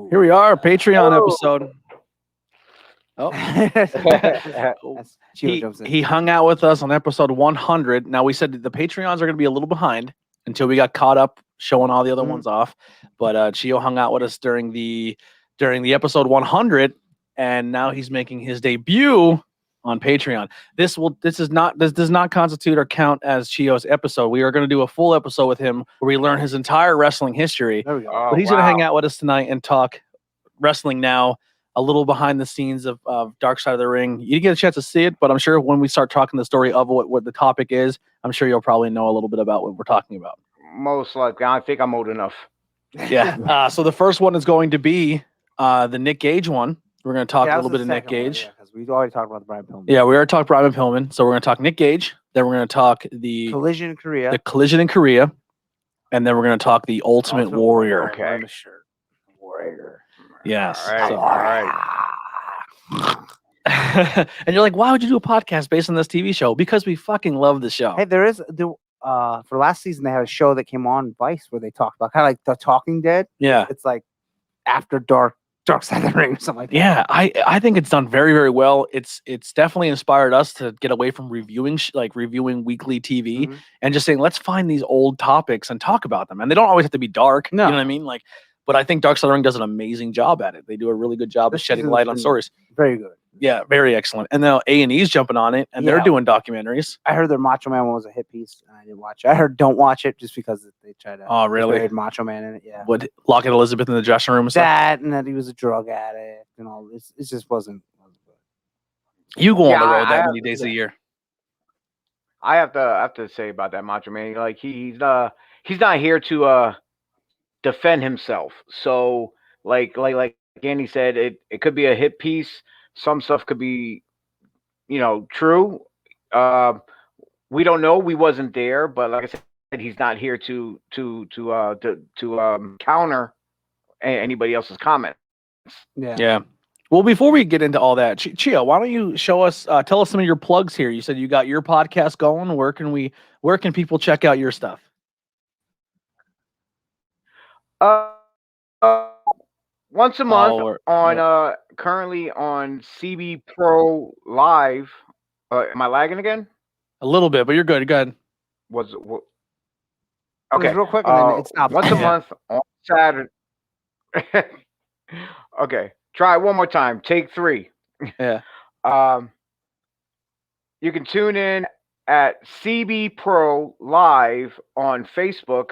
Here we are, Patreon Oh. episode. Oh, That's- Chio jumps in. he hung out with us on episode 100. Now we said the Patreons are going to be a little behind until we got caught up showing all the other ones off. But Chio hung out with us during the episode 100, and now he's making his debut on Patreon. This does not constitute or count as Chio's episode. We are going to do a full episode with him where we learn his entire wrestling history. There we go. Oh, But he's going to hang out with us tonight and talk wrestling now, a little behind the scenes of Dark Side of the Ring. You didn't get a chance to see it, but I'm sure when we start talking the story of what the topic is, I'm sure you'll probably know a little bit about what we're talking about. Most likely. I think I'm old enough. Yeah. So the first one is going to be the Nick Gage one. We're going to talk a little bit of Nick Gage. Because we already talked about the Brian Pillman. Yeah, we already talked Brian Pillman. So we're going to talk Nick Gage. Then we're going to talk the Collision in Korea. the collision in Korea. And then we're going to talk the Ultimate Warrior. Okay. Wearing the shirt. Warrior. Yes. All right. So- All right. And you're like, why would you do a podcast based on this TV show? Because we fucking love the show. Hey, for last season they had a show that came on Vice where they talked about kind of like The Talking Dead. Yeah. It's like After Dark Side of the Ring or something like that. Yeah, I think it's done very, very well. It's definitely inspired us to get away from reviewing reviewing weekly TV Mhm. and just saying, let's find these old topics and talk about them. And they don't always have to be dark. No. You know what I mean? But I think Dark Side of the Ring does an amazing job at it. They do a really good job of This shedding season's light on been- stories. Very good. Yeah, very excellent. And now A&E's jumping on it, and they're Yeah. doing documentaries. I heard their Macho Man one was a hit piece, and I didn't watch it. I heard don't watch it just because they tried to Oh, really? degrade Macho Man in it. Yeah. Would Lockett Elizabeth in the dressing room and stuff? That and that he was a drug addict and all this. It just wasn't good. You go Yeah, on the road I that have- many days a year. I have to say about that Macho Man. Like he's not here to defend himself. So like Andy said, it could be a hit piece. Some stuff could be, true. We don't know. We wasn't there, but like I said, he's not here to counter anybody else's comments. Yeah. Yeah. Well, before we get into all that, Chio, why don't you tell us some of your plugs here? You said you got your podcast going. Where can people check out your stuff? Once a month or- on currently on CB Pro Live. Am I lagging again? A little bit, but you're good. You're good. What? It was Okay. real quick, and then it stopped. Once a Yeah. month on Saturday. Okay. Try it one more time. Take 3. Yeah. You can tune in at CB Pro Live on Facebook.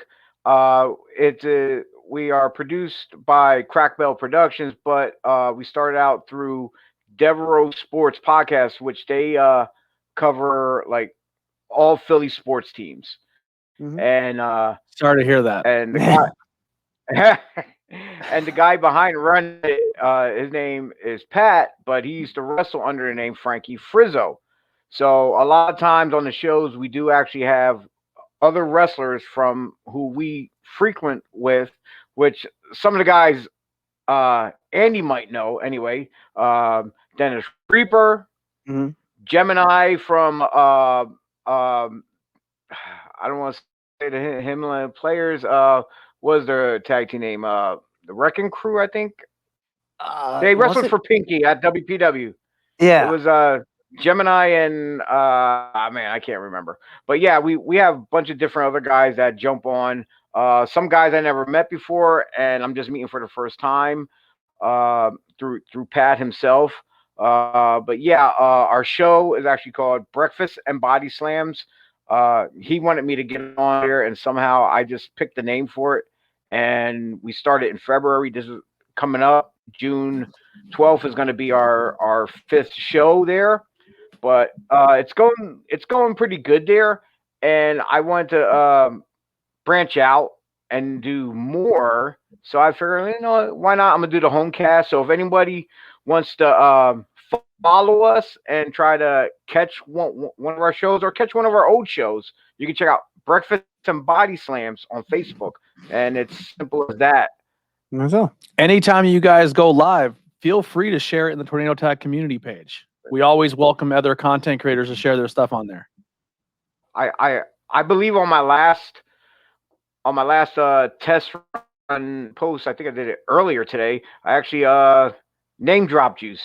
We are produced by Crack Bell Productions, but we started out through Devereaux Sports Podcast, which they cover like all Philly sports teams. Mhm. And Sorry to hear that. and the guy, and the guy behind running it, his name is Pat, but he used to wrestle under the name Frankie Frizzo. So a lot of times on the shows, we do actually have other wrestlers from who we frequent with, which some of the guys Andy might know anyway. Dennis Reaper, Mhm. Gemini from I don't want to say the Himalayan Players. Was their tag team name? The Wrecking Crew, I think. They was wrestled it- for Pinky at WPW. Yeah. It was Gemini and man, I can't remember. But yeah, we have a bunch of different other guys that jump on. Some guys I never met before, and I'm just meeting for the first time through Pat himself. But yeah, our show is actually called Breakfast and Body Slams. He wanted me to get on here, and somehow I just picked the name for it. And we started in February. This is coming up. June 12th is going to be our 5th show there. But it's going pretty good there. And I want to branch out and do more. So I figured, why not? I'm going to do the home cast. So if anybody wants to follow us and try to catch one of our shows or catch one of our old shows, you can check out Breakfast and Body Slams on Facebook. And it's simple as that. Anytime you guys go live, feel free to share it in the Tornado Tag community page. We always welcome other content creators to share their stuff on there. I believe on my last test post. I think I did it earlier today. I actually name dropped you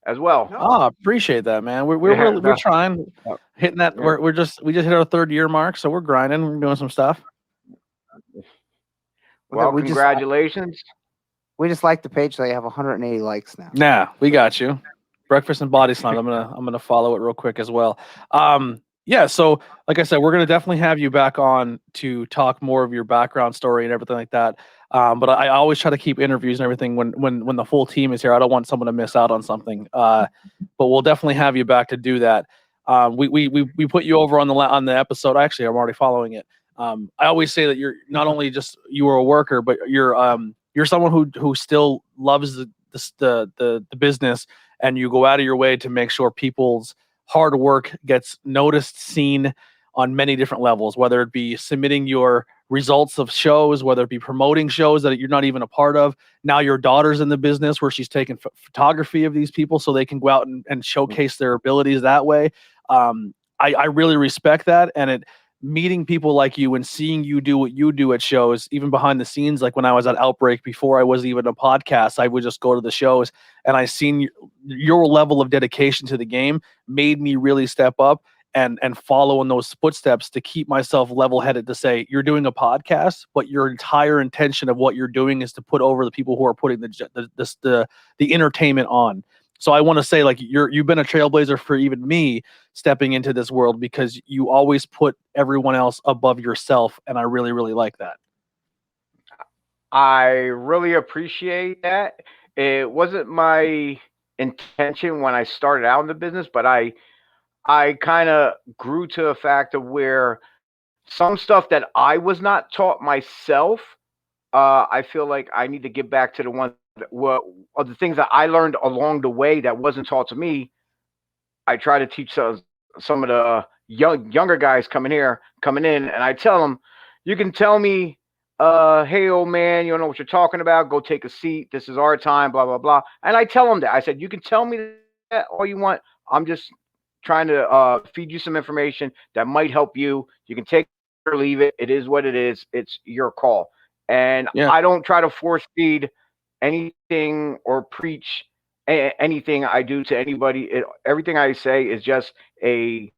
as well. Oh, appreciate that, man. We're Yeah, really we're trying, hitting that. yeah. We just hit our 3rd year mark, so we're grinding. We're doing some stuff. Well, we just congratulations. like the page. They have 180 likes now. Nah, we got you. Breakfast and Body Slams. I'm gonna follow it real quick as well. Yeah. So, like I said, we're gonna definitely have you back on to talk more of your background story and everything like that. But I always try to keep interviews and everything when the full team is here. I don't want someone to miss out on something. But we'll definitely have you back to do that. We put you over on the episode. Actually, I'm already following it. I always say that you're not only just you are a worker, but you're someone who still loves the business, and you go out of your way to make sure people's hard work gets noticed, seen on many different levels, whether it be submitting your results of shows, whether it be promoting shows that you're not even a part of. Now your daughter's in the business where she's taking photography of these people so they can go out and showcase their abilities that way. I really respect that, and meeting people like you and seeing you do what you do at shows, even behind the scenes, like when I was at Outbreak before I was even a podcast, I would just go to the shows, and I seen your level of dedication to the game made me really step up and follow in those footsteps to keep myself level-headed to say, you're doing a podcast, but your entire intention of what you're doing is to put over the people who are putting the entertainment on. So I want to say, like, you've been a trailblazer for even me stepping into this world, because you always put everyone else above yourself, and I really, really like that. I really appreciate that. It wasn't my intention when I started out in the business, but I kind of grew to a fact of where some stuff that I was not taught myself, I feel like I need to get back to the ones that were of the things that I learned along the way that wasn't taught to me. I try to teach some of the younger guys coming in, and I tell them, you can tell me, hey, old man, you don't know what you're talking about. Go take a seat. This is our time. Blah blah blah. And I tell them that. I said, you can tell me that all you want. I'm just trying to feed you some information that might help you. You can take it or leave it. It is what it is. It's your call. And Yeah. I don't try to force feed anything or preach anything I do to anybody. Everything I say is just a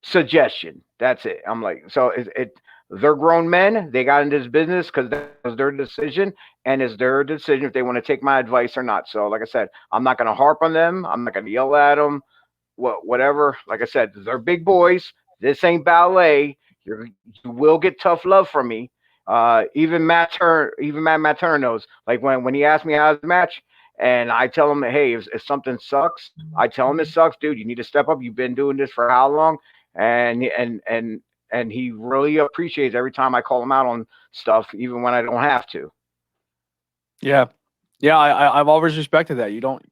suggestion. That's it. I'm like, so they're grown men. They got into this business because that was their decision, and it's their decision if they want to take my advice or not. So, like I said, I'm not going to harp on them. I'm not going to yell at them. Whatever. Like I said, they're big boys. This ain't ballet. You will get tough love from me. Even Matt Turner knows. Like when he asked me how's the match, and I tell him, hey, if something sucks, I tell him it sucks, dude. You need to step up. You've been doing this for how long? And he really appreciates every time I call him out on stuff, even when I don't have to. Yeah. I've always respected that. You don't.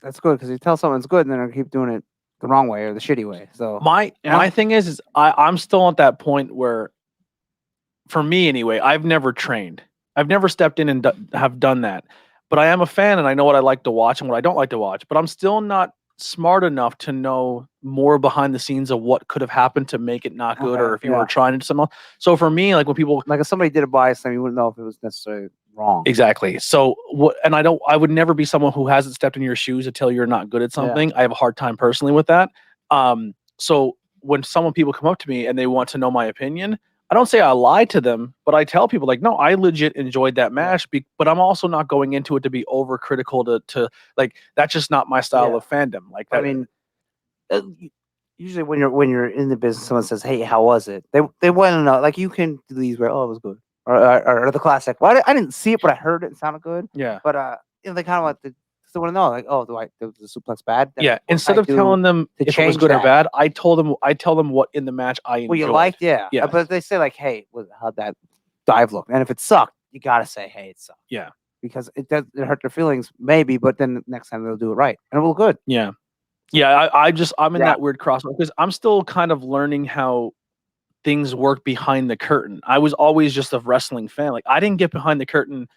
That's good, because you tell someone's good, and then they keep doing it the wrong way or the shitty way. So My thing is I'm still at that point where, for me anyway, I've never trained. I've never stepped in and have done that. But I am a fan, and I know what I like to watch and what I don't like to watch. But I'm still not smart enough to know more behind the scenes of what could have happened to make it not good, or if you were trying to do something. So for me, like when people, like if somebody did a bias thing, you wouldn't know if it was necessarily wrong. Exactly. So I would never be someone who hasn't stepped in your shoes to tell you're not good at something. I have a hard time personally with that. So when people come up to me and they want to know my opinion, I don't say I lie to them, but I tell people, like, no, I legit enjoyed that match, but I'm also not going into it to be overcritical to like, that's just not my style of fandom. Like that. I mean, usually when you're in the business, someone says, "Hey, how was it?" They want to know. Like, you can do these where, "Oh, it was good," or the classic, "Well, I didn't see it, but I heard it. It sounded good." Yeah. But they kind of want to. They want to know, like, "Oh, was the suplex bad?" Yeah. Instead of telling them if it was good or bad, I tell them what in the match I enjoyed. Well, you liked, yeah. But they say, like, "Hey, how'd that dive look?" And if it sucked, you gotta say, "Hey, it sucked." Yeah. Because it hurt their feelings, maybe, but then next time they'll do it right, and it will look good. Yeah. Yeah, I'm in that weird crossroad because I'm still kind of learning how things work behind the curtain. I was always just a wrestling fan. Like, I didn't get behind the curtain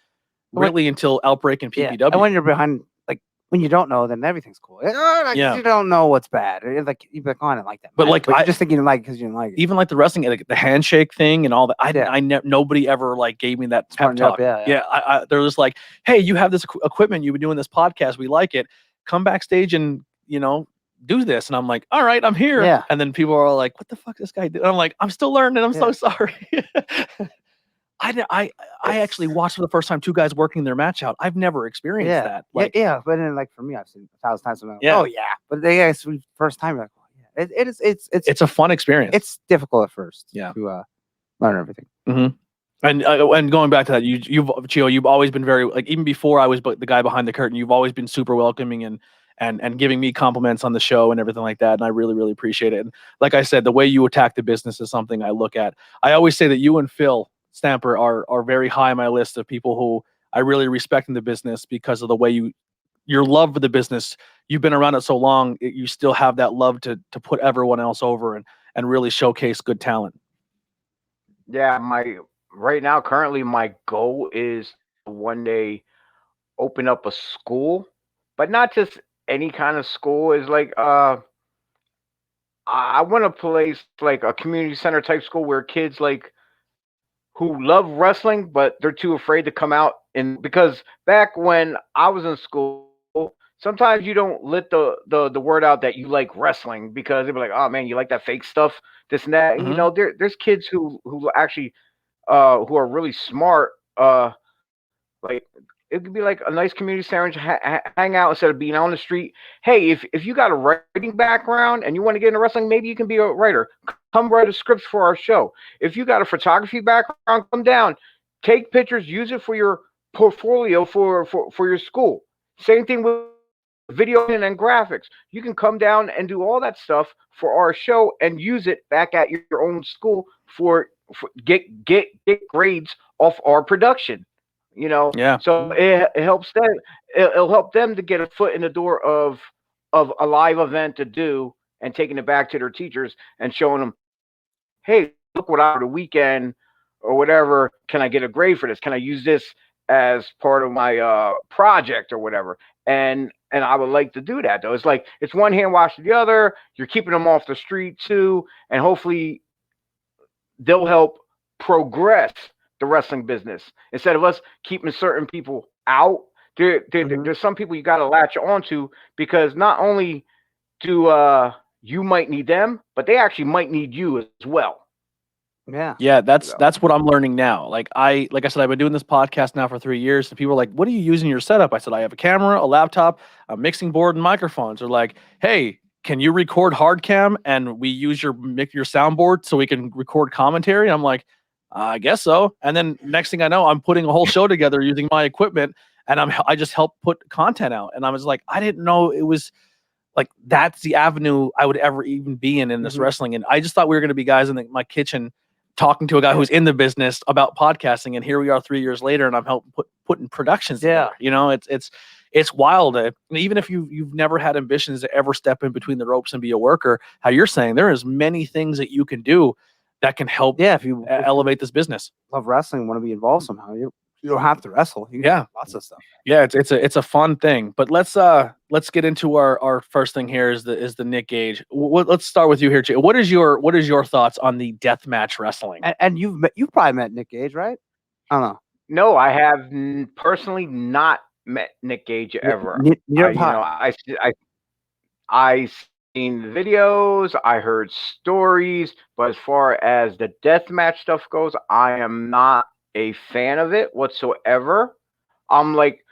really until Outbreak and PPW. And when you're behind, like, when you don't know, then everything's cool. Like, Yeah. you don't know what's bad. It's like you'd be like, I didn't like that. But, match, like, you're I- just thinking you like because you didn't like it. even like the wrestling, like the handshake thing and all that. Nobody ever like gave me that pep Smartened you up, talk. yeah. They're just like, hey, you have this equipment. You've been doing this podcast. We like it. Come backstage and do this. And I'm like, all right, I'm here. Yeah. And then people are like, what the fuck this guy did? I'm like, I'm still learning. I'm so sorry. I actually watched for the first time two guys working their match out. I've never experienced that. Like, But then like for me, I've seen 1,000 times. I'm like, Yeah. oh yeah, but they guys first time you're like, oh yeah, it's a fun experience. it's difficult at first. Yeah. To learn everything. Mm-hmm. And going back to that, you've always been very, like, even before I was the guy behind the curtain, you've always been super welcoming and giving me compliments on the show and everything like that. And I really, really appreciate it. And like I said, the way you attack the business is something I look at. I always say that you and Phil Stamper are very high on my list of people who I really respect in the business because of the way your love for the business. You've been around it so long, you still have that love to put everyone else over and really showcase good talent. Yeah, right now, currently, my goal is to one day open up a school, but not just any kind of school. Is like I want a place like a community center type school where kids like who love wrestling, but they're too afraid to come out. And because back when I was in school, sometimes you don't let the word out that you like wrestling because they'd be like, oh man, you like that fake stuff, this and that. And, there's kids who actually who are really smart. Like it could be like a nice community center, hang out instead of being on the street. Hey, if you got a writing background and you want to get into wrestling, maybe you can be a writer. Come write a script for our show. If you got a photography background, come down, take pictures, use it for your portfolio for your school. Same thing with video and graphics. You can come down and do all that stuff for our show and use it back at your own school for get grades off our production. Yeah. So it helps them. It'll help them to get a foot in the door of a live event to do and taking it back to their teachers and showing them, hey, look what I did the weekend or whatever. Can I get a grade for this? Can I use this as part of my project or whatever? And I would like to do that though. It's like it's one hand washing the other. You're keeping them off the street too, and hopefully they'll help progress the wrestling business instead of us keeping certain people out. There's some people you got to latch onto because not only do you might need them, but they actually might need you as well. Yeah, that's what I'm learning now. Like I said, I've been doing this podcast now for 3 years, and people are like, "What are you using your setup?" I said, "I have a camera, a laptop, a mixing board, and microphones." They're like, "Hey, can you record hard cam and we use your soundboard so we can record commentary?" I'm like, I guess so. And then next thing I know, I'm putting a whole show together using my equipment, and I just help put content out. And I was like, I didn't know it was like that's the avenue I would ever even be in this wrestling. And I just thought we were going to be guys in my kitchen talking to a guy who's in the business about podcasting. And here we are 3 years later, and I'm helping putting productions together. It's wild. Even if you've never had ambitions to ever step in between the ropes and be a worker, how you're saying there is many things that you can do that can help if you elevate this business. Love wrestling, want to be involved somehow, you don't have to wrestle. You can do lots of stuff. Yeah, it's a fun thing. But let's get into our first thing here is the Nick Gage. Let's start with you here, Jay. What is your thoughts on the deathmatch wrestling? And you've probably met Nick Gage, right? I don't know. No, I have personally not met Nick Gage ever. I seen videos, I heard stories, but as far as the deathmatch stuff goes, I am not a fan of it whatsoever. I'm like,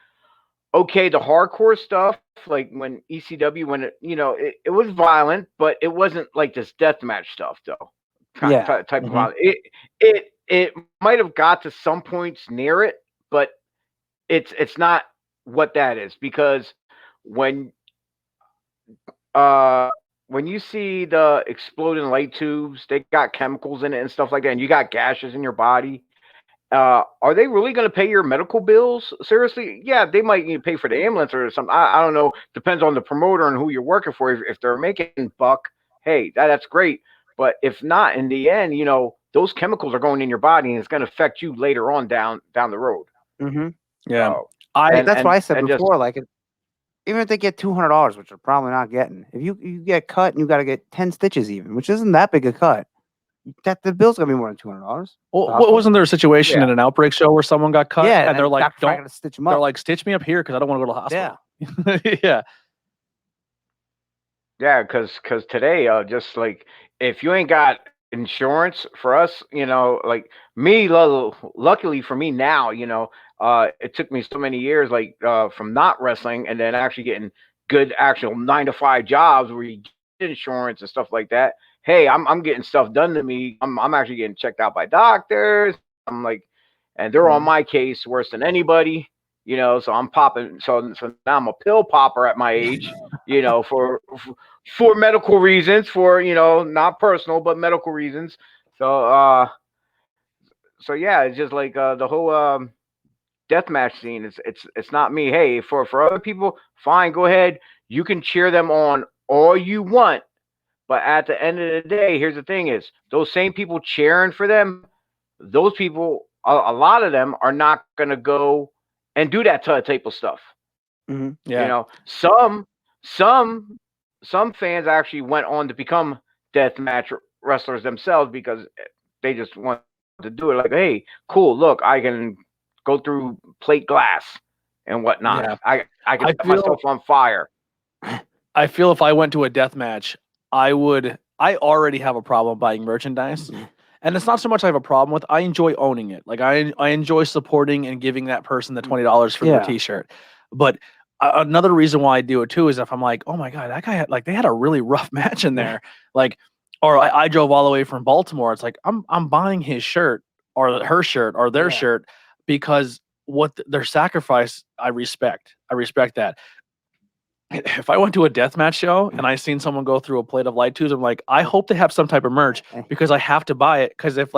okay, the hardcore stuff, like when ECW, when it was violent, but it wasn't like this deathmatch stuff though. Type of violence. It might have got to some points near it, but it's not what that is, because when you see the exploding light tubes, they got chemicals in it and stuff like that, and you got gashes in your body. Are they really going to pay your medical bills? Seriously? Yeah, they might need to pay for the ambulance or something. I don't know. Depends on the promoter and who you're working for. If they're making buck, hey, that's great. But if not, in the end, those chemicals are going in your body and it's going to affect you later on down the road. Mm-hmm. Yeah. That's what I said before. Like even if they get $200, which they're probably not getting, if you get cut and you got to get 10 stitches, even, which isn't that big a cut, that the bill's gonna be more than $200. Well, wasn't there a situation in an Outbreak show where someone got cut? Yeah, and they're like, Dr. Frank had to stitch them up. They're like, stitch me up here because I don't want to go to the hospital. Yeah. Yeah, because today, just like if you ain't got insurance for us, like me, luckily for me now, it took me so many years, like from not wrestling and then actually getting good actual 9 to 5 jobs where you get insurance and stuff like that. Hey, I'm getting stuff done to me. I'm actually getting checked out by doctors. I'm like, and they're on my case worse than anybody. So I'm popping. So now I'm a pill popper at my age. For medical reasons, for not personal but medical reasons. So yeah, it's just like the whole deathmatch scene. It's not me. Hey, for other people, fine, go ahead. You can cheer them on all you want, but at the end of the day, here's the thing: is those same people cheering for them, those people, a lot of them are not gonna go and do that type of stuff. Mm-hmm. Yeah. Some fans actually went on to become deathmatch wrestlers themselves because they just want to do it. Like, hey, cool, look, I can go through plate glass and whatnot. Yeah. I can set myself on fire. I feel if I went to a death match, I already have a problem buying merchandise. And it's not so much I have a problem with. I enjoy owning it. Like I enjoy supporting and giving that person the $20 for their T-shirt. But another reason why I do it too is if I'm like, oh my god, that guy they had a really rough match in there. Like, or I drove all the way from Baltimore. It's like I'm buying his shirt or her shirt or their shirt because their sacrifice I respect. I respect that. If I went to a deathmatch show and I seen someone go through a plate of light tubes, I'm like, I hope they have some type of merch because I have to buy it. Because if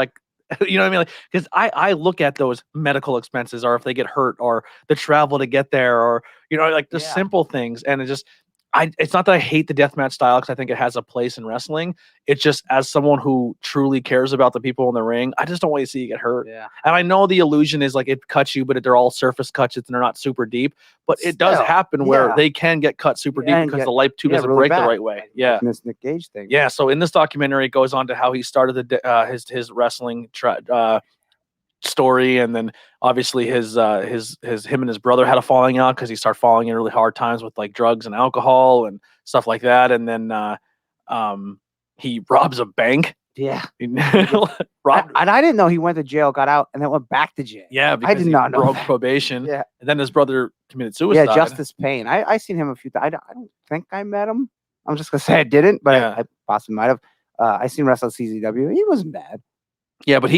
you know what I mean? Like, because I look at those medical expenses, or if they get hurt, or the travel to get there, or like the simple things, and it's not that I hate the deathmatch style because I think it has a place in wrestling. It's just as someone who truly cares about the people in the ring, I just don't want to see you get hurt. Yeah. And I know the illusion is like it cuts you, but they're all surface cuts and they're not super deep. But it does happen where they can get cut super deep because the light tube doesn't really break the right way. Like this Nick Gage thing. Yeah. So in this documentary, it goes on to how he started his wrestling story, and then obviously him and his brother had a falling out because he started falling in really hard times with like drugs and alcohol and stuff like that, and then he robs a bank. Yeah. And I didn't know he went to jail, got out, and then went back to jail. Yeah, because I did not know broke that. probation. Yeah. And then his brother committed suicide. Yeah, Justice Payne. I seen him a few times. I don't think I met him. I'm just gonna say I didn't, but I possibly might have. I seen wrestle at CZW. He wasn't bad. Yeah, but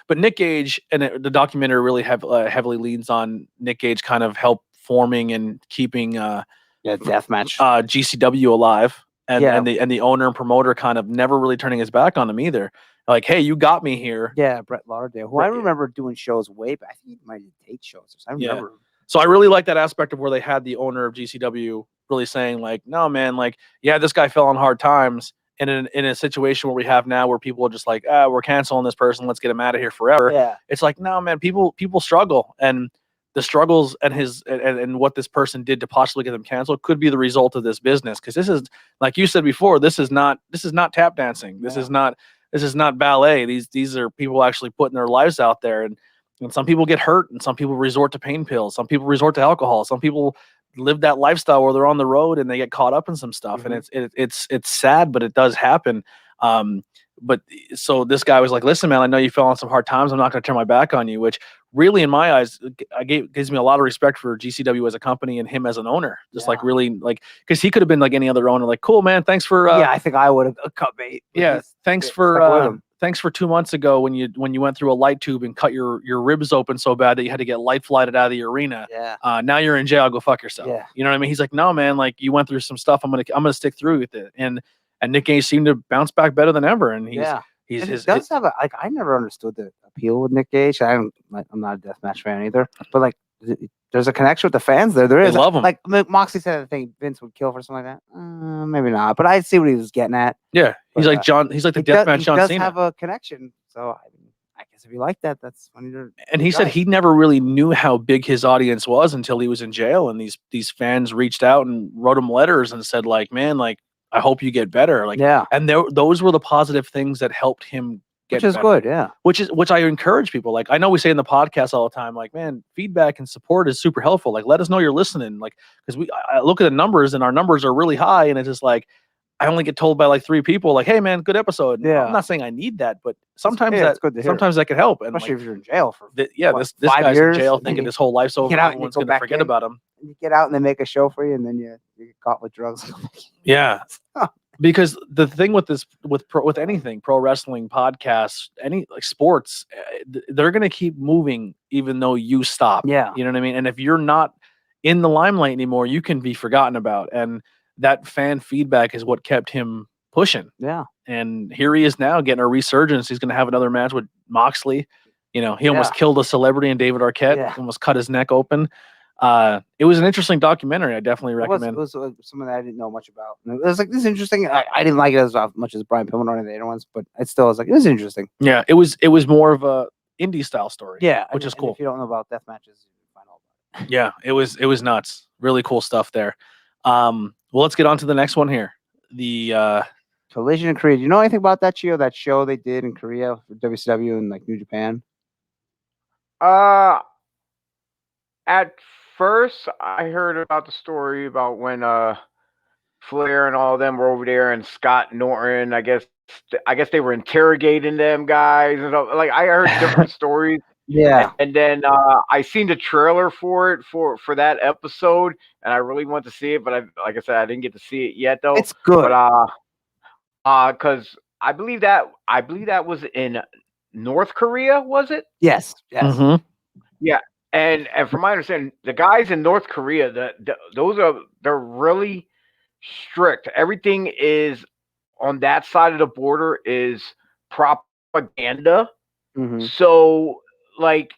but Nick Gage, and the documentary really heavily leans on Nick Gage kind of help forming and keeping deathmatch GCW alive, and the owner and promoter kind of never really turning his back on him either. Like, hey, you got me here. Yeah, Brett Lauderdale, who I remember doing shows way back. I think he might have taped shows. I remember. So I really like that aspect of where they had the owner of GCW really saying like, no, man, like, yeah, this guy fell on hard times. And in a situation where we have now where people are just like, we're canceling this person, let's get him out of here forever. Yeah. It's like, no, man, people struggle, and the struggles and what this person did to possibly get them canceled could be the result of this business. Because this is, like you said before, this is not tap dancing. This is not ballet. These are people actually putting their lives out there, and some people get hurt, and some people resort to pain pills, some people resort to alcohol, some people live that lifestyle where they're on the road and they get caught up in some stuff. And it's sad, but it does happen. But so this guy was like, listen, man, I know you fell on some hard times. I'm not going to turn my back on you, which really in my eyes, gives me a lot of respect for GCW as a company and him as an owner. Just like really like, cause he could have been like any other owner, like, cool, man. Thanks for, I think I would have cut bait. Yeah. Thanks for 2 months ago when you went through a light tube and cut your ribs open so bad that you had to get light flighted out of the arena. Yeah. Now you're in jail. Go fuck yourself. Yeah. You know what I mean? He's like, no, man, like you went through some stuff. I'm gonna stick through with it. And Nick Gage seemed to bounce back better than ever. And I never understood the appeal with Nick Gage. I'm not a deathmatch fan either, but like there's a connection with the fans there. There is. They love him. Like Moxley said, I think Vince would kill for something like that. Maybe not, but I see what he was getting at. Yeah, he's like John. He's like the deathmatch John Cena. He does have a connection, so I guess if you like that, that's funny. And he said he never really knew how big his audience was until he was in jail, and these fans reached out and wrote him letters and said, like, man, like, I hope you get better. Like, yeah, and those were the positive things that helped him get which is better. good. Yeah, Which I encourage people. Like, I know we say in the podcast all the time, like, man, feedback and support is super helpful. Like, let us know you're listening. Like, because I look at the numbers and our numbers are really high, and it's just like, I only get told by like 3 people, like, hey man, good episode. And Yeah. I'm not saying I need that, but sometimes it's good to hear. sometimes that could help. And especially like, if you're in jail for this what, this 5 guy's years, in jail and then thinking you his whole life's over. get out and you Everyone's go gonna back forget in. about him. you get out and they make a show for you, and then you get caught with drugs. Yeah. Because the thing with this, with anything, pro wrestling, podcasts, any like sports, they're gonna keep moving even though you stop. Yeah. You know what I mean? And if you're not in the limelight anymore, you can be forgotten about. And that fan feedback is what kept him pushing. Yeah, And here he is now getting a resurgence. He's gonna have another match with Moxley. You know, he almost Yeah. killed a celebrity in David Arquette. Yeah. Almost cut his neck open. It was an interesting documentary. I definitely recommend. it was something that I didn't know much about. And it was like, this is interesting. I didn't like it as much as Brian Pillman or any of the other ones, but it still was like, it was interesting. Yeah, it was more of a indie style story. Yeah, which is and cool. if you don't know about death matches, you can find all about it. Yeah, it was nuts. Really cool stuff there. Well, let's get on to the next one here. The Collision in Korea. Do you know anything about that, Chio? That show they did in Korea for WCW and like New Japan? At first, I heard about the story about when Flair and all of them were over there, and Scott Norton. I guess they were interrogating them guys, and like I heard different stories. Yeah, And then I seen the trailer for it for that episode, and I really want to see it, but like I said, I didn't get to see it yet though. it's good. But because I believe that was in North Korea, was it? Yes. mhm. Yeah. And from my understanding, the guys in North Korea, they're really strict. Everything is on that side of the border is propaganda. Mhm. So like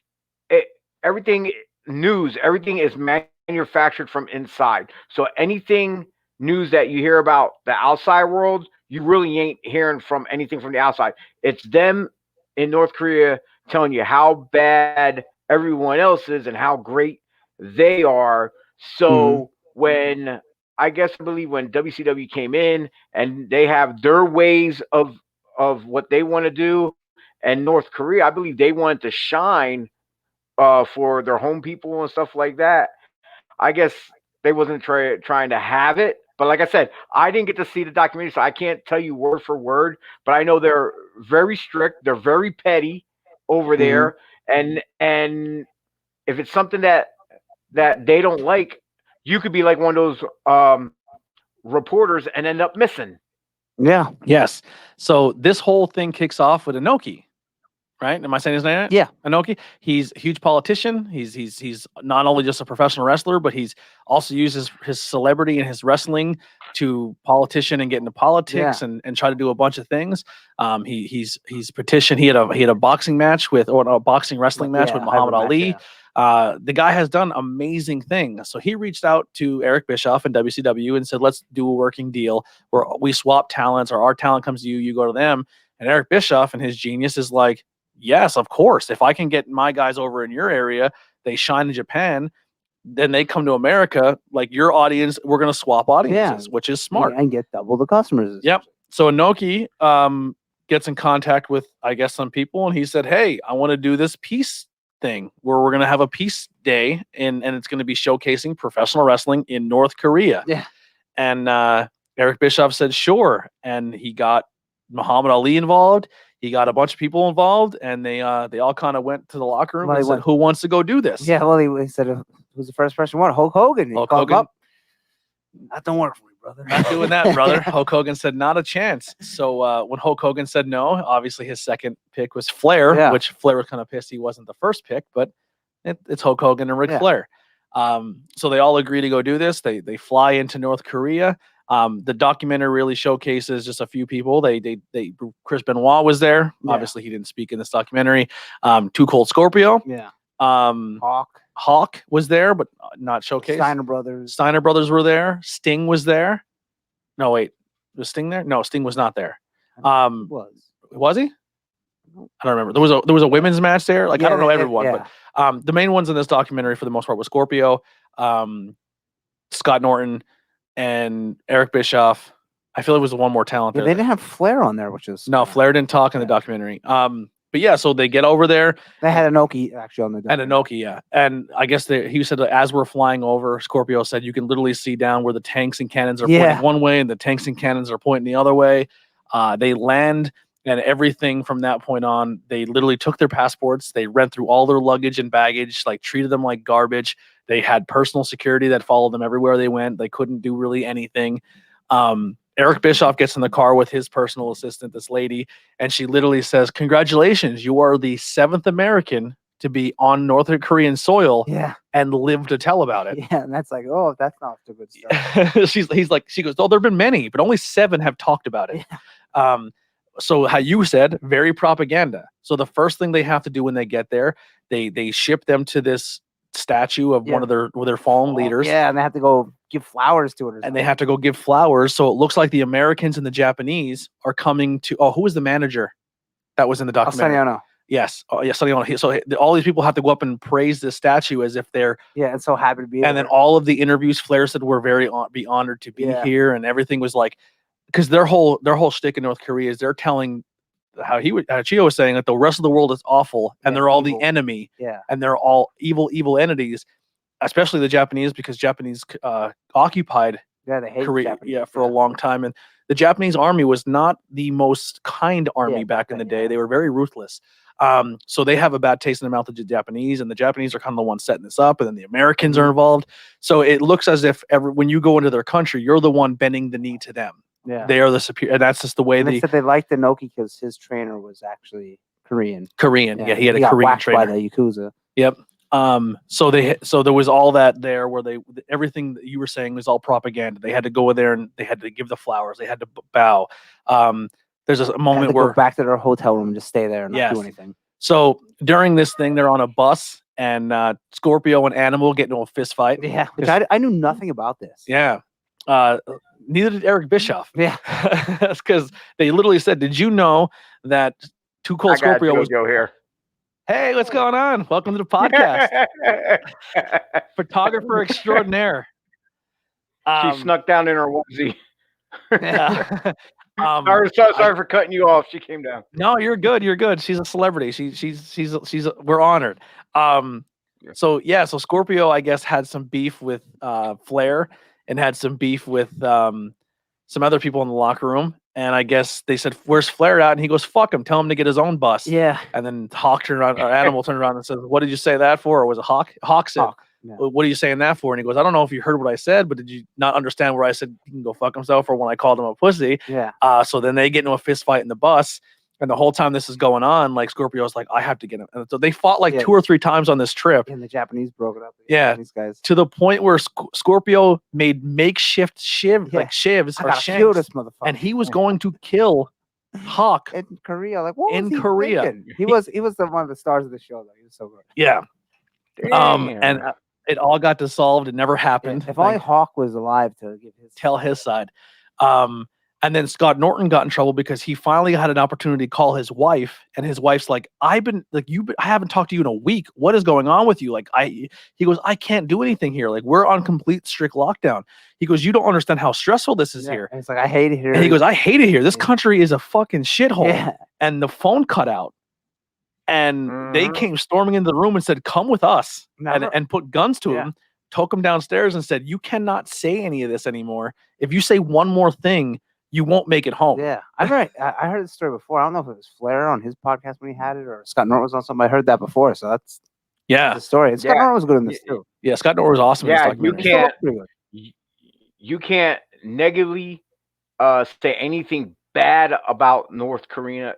everything is manufactured from inside. So anything news that you hear about the outside world, you really ain't hearing from anything from the outside. It's them in North Korea telling you how bad everyone else is and how great they are. So when I believe when WCW came in and they have their ways of what they want to do, and North Korea, I believe they wanted to shine for their home people and stuff like that. I guess they wasn't trying to have it. But like I said, I didn't get to see the documentary, so I can't tell you word for word. But I know they're very strict. They're very petty over there. And if it's something that they don't like, you could be like one of those reporters and end up missing. Yeah. Yes. So this whole thing kicks off with Inoki, right? Am I saying his name right? Yeah. Inoki. He's a huge politician. He's not only just a professional wrestler, but he's also uses his celebrity and his wrestling to politician and get into politics and try to do a bunch of things. He's petitioned. He had a boxing match with, or a boxing wrestling match with Muhammad Ali. Yeah. The guy has done amazing things. So he reached out to Eric Bischoff and WCW and said, let's do a working deal where we swap talents, or our talent comes to you, you go to them. And Eric Bischoff and his genius is like, yes, of course. If I can get my guys over in your area, they shine in Japan, then they come to America. Like your audience, we're going to swap audiences, which is smart. And get double the customers. Yep. So Inoki gets in contact with, I guess, some people, and he said, hey, I want to do this peace thing where we're going to have a peace day, and it's going to be showcasing professional wrestling in North Korea. Yeah. And Eric Bischoff said, sure. And he got Muhammad Ali involved. He got a bunch of people involved, and they all kind of went to the locker room and said, who wants to go do this? Yeah, well, he said, who's the first person? What? Hulk Hogan. He called him up. That don't work for me, brother. Not doing that, brother. Hulk Hogan said, not a chance. So when Hulk Hogan said no, obviously his second pick was Flair, which Flair was kind of pissed he wasn't the first pick, but it's Hulk Hogan and Ric Flair. So they all agree to go do this. They fly into North Korea. The documentary really showcases just a few people. Chris Benoit was there. Yeah. Obviously, he didn't speak in this documentary. Too Cold Scorpio. Yeah. Hawk was there, but not showcased. Steiner Brothers were there. Sting was there. No, wait. Was Sting there? No, Sting was not there. Was he? I don't remember. There was a women's match there. Like I don't know everyone, yeah. but the main ones in this documentary for the most part was Scorpio, Scott Norton, and Eric Bischoff. I feel it was one more talent Yeah, there. they didn't have Flair on there, which is No, Flair didn't talk in the documentary. But yeah, so they get over there. They had Inoki actually on the and Inoki, yeah. And I guess he said that as we're flying over, Scorpio said you can literally see down where the tanks and cannons are pointing one way and the tanks and cannons are pointing the other way. They land, and everything from that point on, they literally took their passports. They ran through all their luggage and baggage, like treated them like garbage. They had personal security that followed them everywhere they went. They couldn't do really anything. Eric Bischoff gets in the car with his personal assistant, this lady, and she literally says, "Congratulations, you are the 7th American to be on North Korean soil and live to tell about it." Yeah, and that's like, oh, that's not a good stuff. She goes, "Oh, there have been many, but only 7 have talked about it." Yeah. So how you said, very propaganda. So the first thing they have to do when they get there, they ship them to this statue of one of their fallen leaders. Yeah, and they have to go give flowers to it. And they have to go give flowers. So it looks like the Americans and the Japanese are coming to. Oh, who was the manager that was in the documentary? Sonny Ono. Yes. Oh, yes. Sonny Ono. So all these people have to go up and praise this statue as if they're and so happy to be. And then all of the interviews, Flair said, "We're be honored to be here," and everything was like, because their whole shtick in North Korea is they're telling how Chio was saying that the rest of the world is awful and they're all evil. The enemy. Yeah. And they're all evil entities, especially the Japanese, because Japanese occupied Korea for a long time. And the Japanese army was not the most kind army back in the day. They were very ruthless. So they have a bad taste in their mouth of the Japanese, and the Japanese are kind of the ones setting this up, and then the Americans are involved. So it looks as if when you go into their country, you're the one bending the knee to them. Yeah, they are the superior, and that's just the way they said they liked Inoki because his trainer was actually Korean. Yeah, he had a Korean trainer by the Yakuza. Yep. So there was all that there where everything that you were saying was all propaganda. They had to go in there and they had to give the flowers. They had to bow. There's a moment where go back to their hotel room and just stay there and not do anything. So during this thing, they're on a bus, and Scorpio and Animal get into a fist fight. Yeah, which I knew nothing about this. Yeah. Neither did Eric Bischoff. Yeah. That's because they literally said, "Did you know that Too Cold Scorpio was here? Hey, what's going on? Welcome to the podcast." Photographer extraordinaire. She snuck down in her onesie. Yeah. Sorry for cutting you off. She came down. No, you're good. You're good. She's a celebrity. She's we're honored. So Scorpio, I guess, had some beef with Flair and had some beef with some other people in the locker room. And I guess they said, "Where's Flair at?" And he goes, "Fuck him. Tell him to get his own bus." Yeah. And then Hawk turned around, or Animal turned around and said, "What did you say that for?" Or was it Hawk? Hawk said, Yeah. "What are you saying that for?" And he goes, "I don't know if you heard what I said, but did you not understand where I said he can go fuck himself or when I called him a pussy?" Yeah. So then they get into a fist fight in the bus. And the whole time this is going on, like Scorpio's like, "I have to get him." And so they fought like 2 or 3 times on this trip. And the Japanese broke it up. These guys, to the point where Scorpio made makeshift shivs or shanks, and he was going to kill Hawk in Korea. Like, what was in Korea? Thinking? He was one of the stars of the show, though. He was so good. Yeah. And it all got dissolved. It never happened. If only Hawk was alive to tell his side. And then Scott Norton got in trouble because he finally had an opportunity to call his wife, and his wife's like, I haven't talked to you in a week. What is going on with you? Like, he goes, "I can't do anything here. Like, we're on complete strict lockdown." He goes, "You don't understand how stressful this is here." And it's like, "I hate it here." And he goes, "I hate it here. This country is a fucking shithole." Yeah. And the phone cut out, and they came storming into the room and said, "Come with us," and put guns to him, took him downstairs and said, "You cannot say any of this anymore. If you say one more thing, you won't make it home." Yeah, I heard this story before. I don't know if it was Flair on his podcast when he had it, or Scott Norton was on something. I heard that before, so that's the story. And Scott Norton was good in this too. Yeah, Scott Norton was awesome. Yeah, in this you can't negatively say anything bad about North Korea,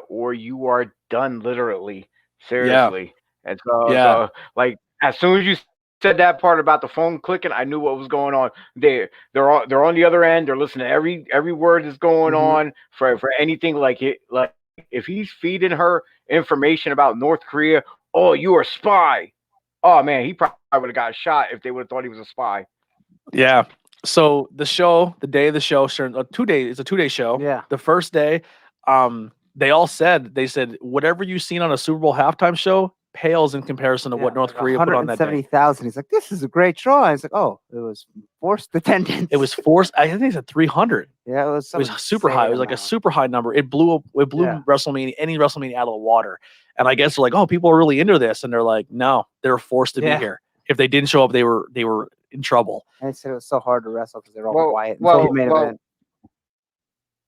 or you are done literally. Seriously. Yeah. And so like as soon as you said that part about the phone clicking, I knew what was going on. They're on the other end. They're listening to every word that's going on for anything like it. Like if he's feeding her information about North Korea, "Oh, you are a spy." Oh man, he probably would have got shot if they would have thought he was a spy. Yeah. So the day of the show, 2 days. It's a 2-day show. Yeah. The first day, they all said, whatever you've seen on a Super Bowl halftime show pales in comparison to what North Korea put on that day. 170,000. He's like, this is a great show. And he's like, oh, it was forced attendance. It was forced. I think they said 300. Yeah, it was super high. It was like a super high number. It blew WrestleMania, any WrestleMania out of the water. And I guess they're like, oh, people are really into this. And they're like, no, they were forced to be here. If they didn't show up, they were in trouble. And they said it was so hard to wrestle because they're all quiet.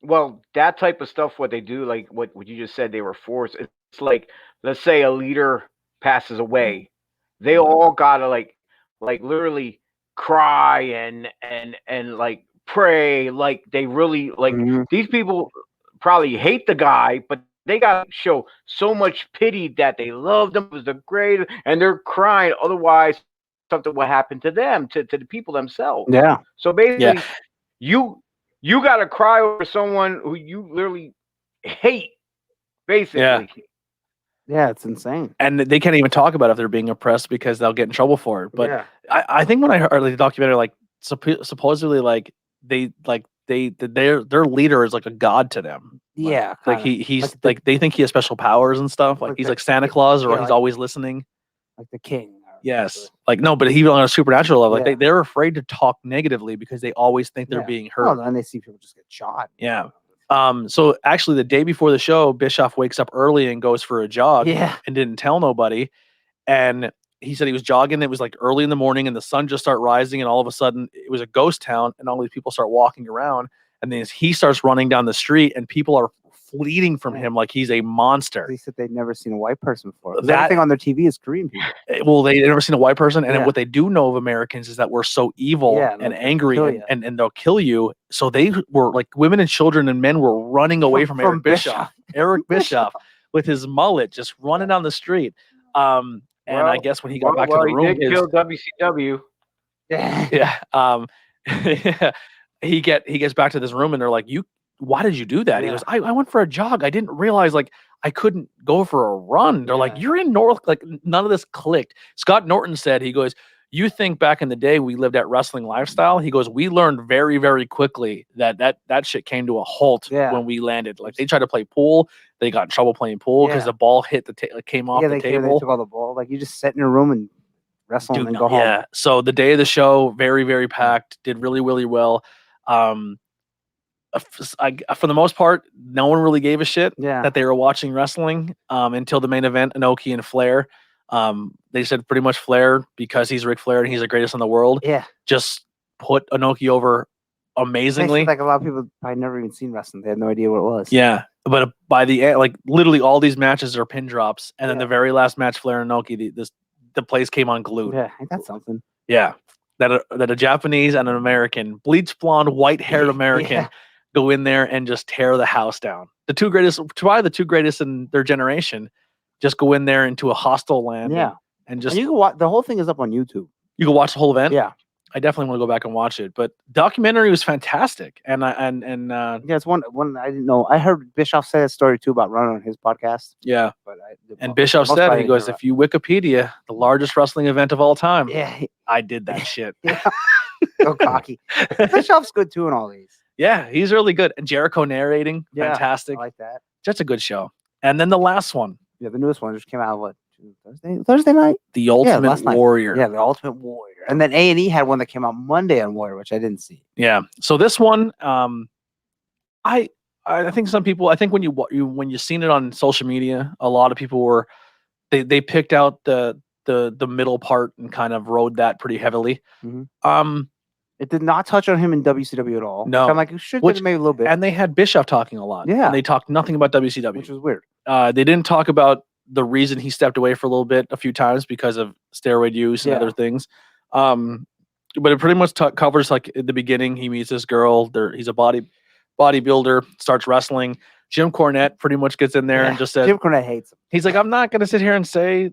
Well, that type of stuff, what they do, like what you just said, they were forced. It's like, let's say a leader passes away, they all gotta like literally cry and like pray, like they really like these people probably hate the guy, but they gotta show so much pity that they love them, was the great, and they're crying. Otherwise, something will happen to them, to the people themselves. Yeah. So basically, you gotta cry over someone who you literally hate, basically. Yeah, it's insane. And they can't even talk about if they're being oppressed because they'll get in trouble for it. But I think when I heard the documentary, like supposedly like their leader is like a god to them. Yeah. Like he's like they think he has special powers and stuff. Like he's like Santa Claus, or he's always listening. Like the king. Yes. Like no, but he on a supernatural level. Like they're afraid to talk negatively because they always think they're being hurt. Well, then they see people just get shot. Yeah. So actually the day before the show, Bischoff wakes up early and goes for a jog and didn't tell nobody. And he said he was jogging. It was like early in the morning and the sun just started rising. And all of a sudden it was a ghost town and all these people start walking around. And then he starts running down the street and people are fleeing from him like he's a monster. They said they'd never seen a white person before. Everything on their TV is Korean people. Well, they'd never seen a white person. And what they do know of Americans is that we're so evil and angry and they'll kill you. So they were like women and children and men were running away from Eric Bischoff. Eric Bischoff with his mullet just running down the street. And I guess when he got back to the room, he did kill WCW. He gets back to this room and they're like, why did you do that? He goes, I went for a jog. I didn't realize like I couldn't go for a run. They're like, you're in North, like none of this clicked. Scott Norton said, he goes, you think back in the day we lived that wrestling lifestyle? He goes, we learned very, very quickly that shit came to a halt when we landed. Like they tried to play pool. They got in trouble playing pool because the ball hit came off the table. They took all the ball. Like you just sit in your room and wrestle and go home. Yeah. So the day of the show, very, very packed, did really, really well. For the most part, no one really gave a shit that they were watching wrestling until the main event, Inoki and Flair. They said pretty much Flair, because he's Ric Flair and he's the greatest in the world, just put Inoki over amazingly. Like a lot of people probably never even seen wrestling. They had no idea what it was. Yeah, but by the end, like literally all these matches are pin drops. And then the very last match, Flair and Inoki, the place came unglued. Yeah, ain't that something? Yeah, that a Japanese and an American, bleach blonde, white-haired American go in there and just tear the house down. Probably the two greatest in their generation, just go in there into a hostile land. Yeah. And you can watch, the whole thing is up on YouTube. You can watch the whole event? Yeah. I definitely want to go back and watch it. But documentary was fantastic. And it's one I didn't know. I heard Bischoff say that story too about running on his podcast. Yeah. But Bischoff said, he goes, if you Wikipedia the largest wrestling event of all time, I did that shit. So cocky. Bischoff's good too in all these. Yeah, he's really good. And Jericho narrating, fantastic. I like that. Just a good show. And then the last one. Yeah, the newest one just came out, Thursday night? The Ultimate Warrior. Yeah, the Ultimate Warrior. And then A&E had one that came out Monday on Warrior, which I didn't see. Yeah. So this one, I think some people, when you seen it on social media, a lot of people were, they picked out the middle part and kind of rode that pretty heavily. Mm-hmm. It did not touch on him in WCW at all. No. So I'm like, it should maybe a little bit. And they had Bischoff talking a lot. Yeah. And they talked nothing about WCW. Which was weird. They didn't talk about the reason he stepped away for a little bit, a few times, because of steroid use and other things. But it pretty much covers, like, at the beginning, he meets this girl. He's a bodybuilder, starts wrestling. Jim Cornette pretty much gets in there and just said... Jim Cornette hates him. He's like, I'm not going to sit here and say...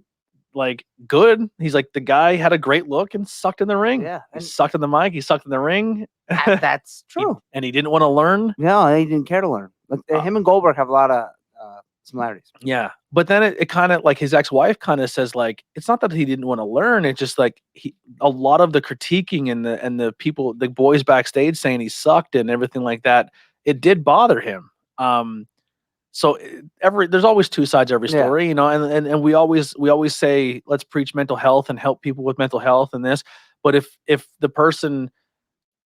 like good. He's like, the guy had a great look and sucked in the ring. Yeah. He sucked in the mic. He sucked in the ring. That's true. And he didn't want to learn. No, he didn't care to learn. Like, him and Goldberg have a lot of similarities. Yeah. But then it kind of, like, his ex-wife kind of says, like, it's not that he didn't want to learn. It's just like a lot of the critiquing and the people, the boys backstage saying he sucked and everything like that, it did bother him. So there's always two sides to every Yeah. story, you know, and we always say let's preach mental health and help people with mental health and this. But if the person,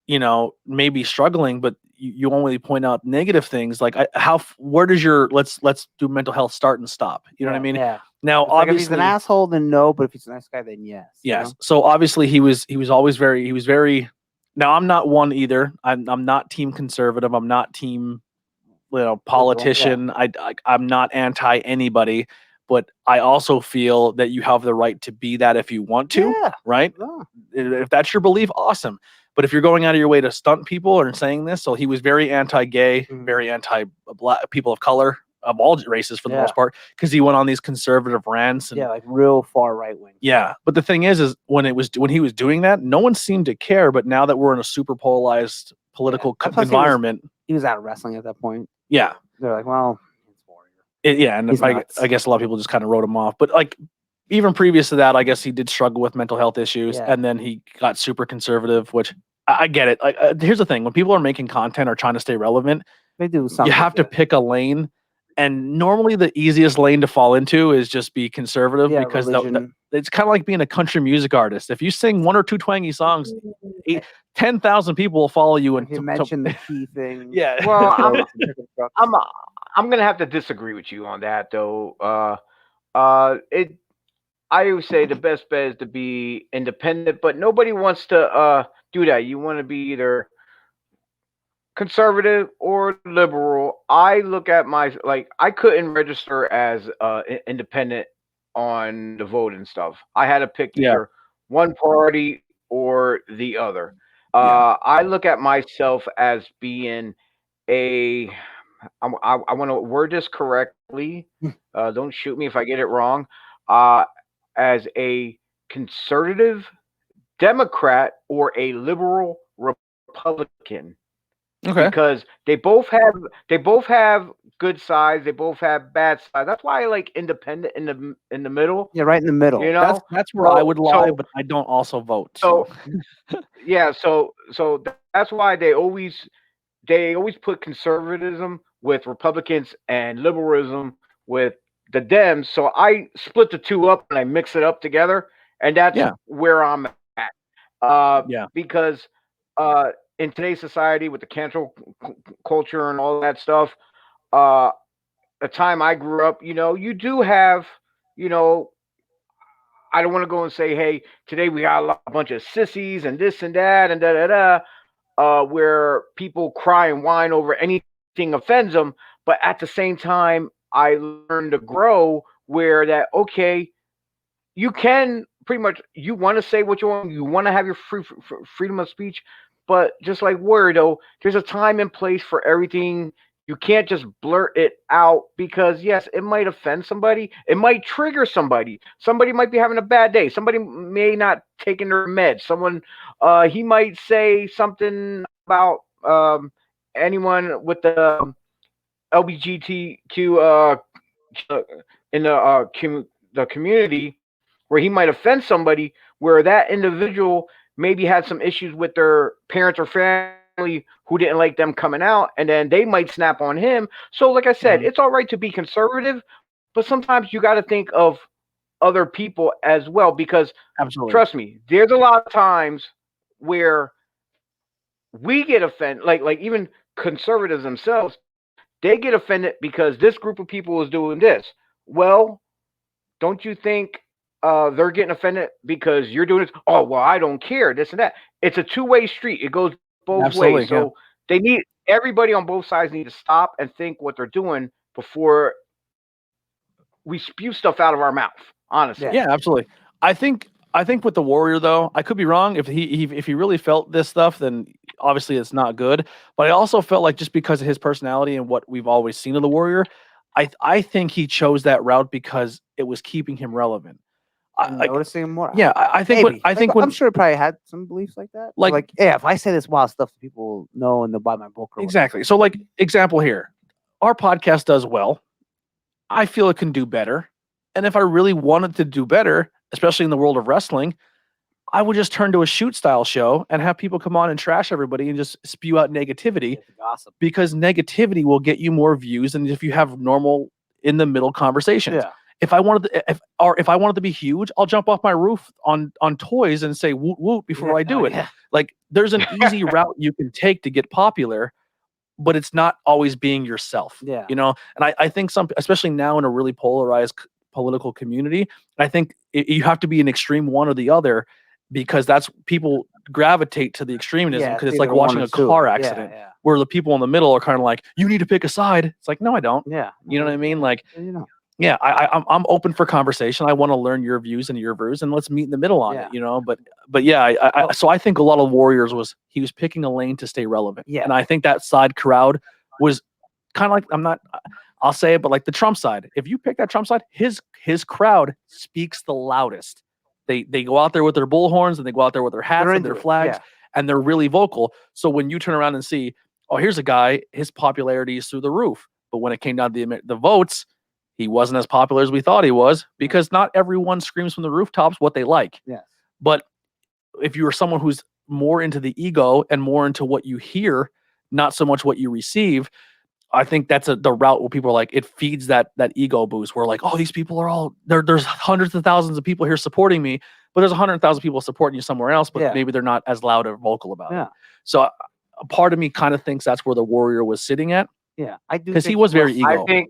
you know, may be struggling, but you only point out negative things, like where does your let's do mental health start and stop? You know what I mean? Yeah. Now, It's like if obviously, he's an asshole, then no. But if he's a nice guy, then yes. you yes. know? So obviously, he was always very. Now, I'm not one either. I'm not team conservative. I'm not team, you know, politician. I'm not anti anybody, but I also feel that you have the right to be that if you want to, Yeah. right? Yeah. If that's your belief, awesome. But if you're going out of your way to stunt people or saying this, so he was very anti-gay, very anti-black people of color, of all races for the most part, because he went on these conservative rants and Yeah, like real far right wing. yeah. But the thing is when he was doing that, no one seemed to care. But now that we're in a super polarized political Plus environment, he was out of wrestling at that point. yeah, They're like, well, it's Warrior. and He's nuts. I guess a lot of people just kind of wrote him off. But like even previous to that, I guess he did struggle with mental health issues, and then he got super conservative, which I get it. Like here's the thing: when people are making content or trying to stay relevant, They do something. you have to pick a lane. And normally the easiest lane to fall into is just be conservative because it's kind of like being a country music artist. If you sing one or two twangy songs, 10,000 people will follow you. And you mentioned the key thing. Yeah. Well, I'm gonna have to disagree with you on that though. I would say the best bet is to be independent, but nobody wants to do that. You want to be either conservative or liberal. I look at I couldn't register as independent on the vote and stuff. I had to pick either one party or the other. I look at myself as being I want to word this correctly. Don't shoot me if I get it wrong. As a conservative Democrat or a liberal Republican. Okay. Because they both have good sides, they both have bad sides. That's why I like independent in the middle. Yeah, right in the middle. You know, that's where I would lie, but I don't also vote. So yeah, so that's why they always put conservatism with Republicans and liberalism with the Dems. So I split the two up and I mix it up together, and that's where I'm at. Because in today's society with the cancel culture and all that stuff, the time I grew up, you know, you do have, you know, I don't want to go and say, hey, today we got a bunch of sissies and this and that and da da da, where people cry and whine over anything offends them. But at the same time, I learned to grow where that, okay, you can pretty much, you want to say what you want to have your freedom of speech, but just like Weirdo, there's a time and place for everything. You can't just blurt it out because yes, it might offend somebody. It might trigger somebody. Somebody might be having a bad day. Somebody may not taking their meds. Someone, he might say something about anyone with the LGBTQ in the community, where he might offend somebody, where that individual maybe had some issues with their parents or family who didn't like them coming out, and then they might snap on him. So like I said, it's all right to be conservative, but sometimes you got to think of other people as well, because trust me, there's a lot of times where we get offended, like even conservatives themselves, they get offended because this group of people is doing this. Well, don't you think they're getting offended because you're doing this? Oh, well, I don't care, this and that. It's a two-way street. It goes both ways. So everybody on both sides need to stop and think what they're doing before we spew stuff out of our mouth, honestly. Yeah, absolutely. I think with the Warrior, though, I could be wrong. If he really felt this stuff, then obviously it's not good. But I also felt like just because of his personality and what we've always seen of the Warrior, I think he chose that route because it was keeping him relevant. Noticing more. Yeah, I think. I'm sure he probably had some beliefs like that. Like, yeah, if I say this wild stuff, people know and they'll buy my book. Exactly. So, like, example here, our podcast does well. I feel it can do better, and if I really wanted to do better, especially in the world of wrestling, I would just turn to a shoot style show and have people come on and trash everybody and just spew out negativity, Gossip. because negativity will get you more views than if you have normal in the middle conversations. Yeah. If I wanted if I wanted to be huge, I'll jump off my roof on toys and say woot woot before I do it. Yeah. Like, there's an easy route you can take to get popular, but it's not always being yourself. Yeah. You know, and I think especially now in a really polarized political community, I think you have to be an extreme one or the other, because that's people gravitate to the extremism, Yeah, because it's it's like either one watching or a two. car Yeah, accident yeah. where the people in the middle are kind of like, you need to pick a side. It's like, no, I don't. Yeah. You know what I mean? Like, You know. yeah, I'm open for conversation. I want to learn your views and your views, and let's meet in the middle on Yeah. it, you know. But yeah, so I think a lot of Warriors he was picking a lane to stay relevant. Yeah. And I think that side crowd was kind of like, I'll say it, but like the Trump side. If you pick that Trump side, his crowd speaks the loudest. They go out there with their bullhorns, and they go out there with their hats and their flags, and they're really vocal. So when you turn around and see, oh, here's a guy, his popularity is through the roof. But when it came down to the votes, he wasn't as popular as we thought he was, because not everyone screams from the rooftops what they like. Yes. But if you are someone who's more into the ego and more into what you hear, not so much what you receive, I think that's the route where people are like, it feeds that ego boost. We're like, oh, these people are all there's hundreds of thousands of people here supporting me, but there's 100,000 people supporting you somewhere else, but maybe they're not as loud or vocal about it. So a part of me kind of thinks that's where the Warrior was sitting at. Yeah, I do, because he was very ego. I think,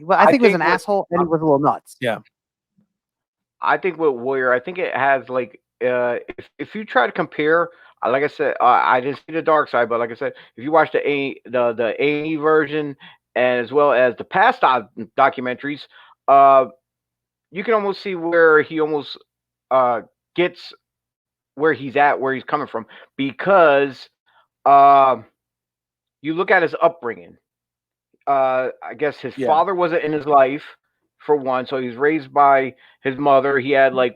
I think he was an asshole, and he was a little nuts. Yeah, I think with Warrior, I think it has like if you try to compare, like I said, I didn't see the dark side, but like I said, if you watch the A&E version as well as the past documentaries, you can almost see where he almost gets where he's at, where he's coming from, because you look at his upbringing. I guess his father wasn't in his life, for one, so he's raised by his mother. He had like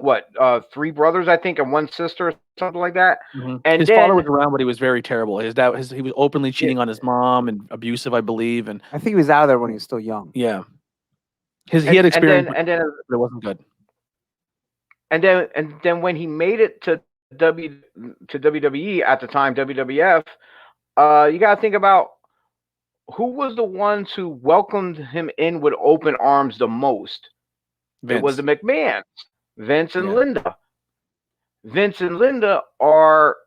3 brothers, I think, and 1 sister, or something like that. Mm-hmm. And his father was around, but he was very terrible. His dad, he was openly cheating on his mom and abusive, I believe. And I think he was out of there when he was still young. Yeah, he had experience, and then but it wasn't good. And then when he made it to WWE at the time, WWF, you got to think about who was the ones who welcomed him in with open arms the most. It was the McMahons, Vince and Linda. Vince and Linda are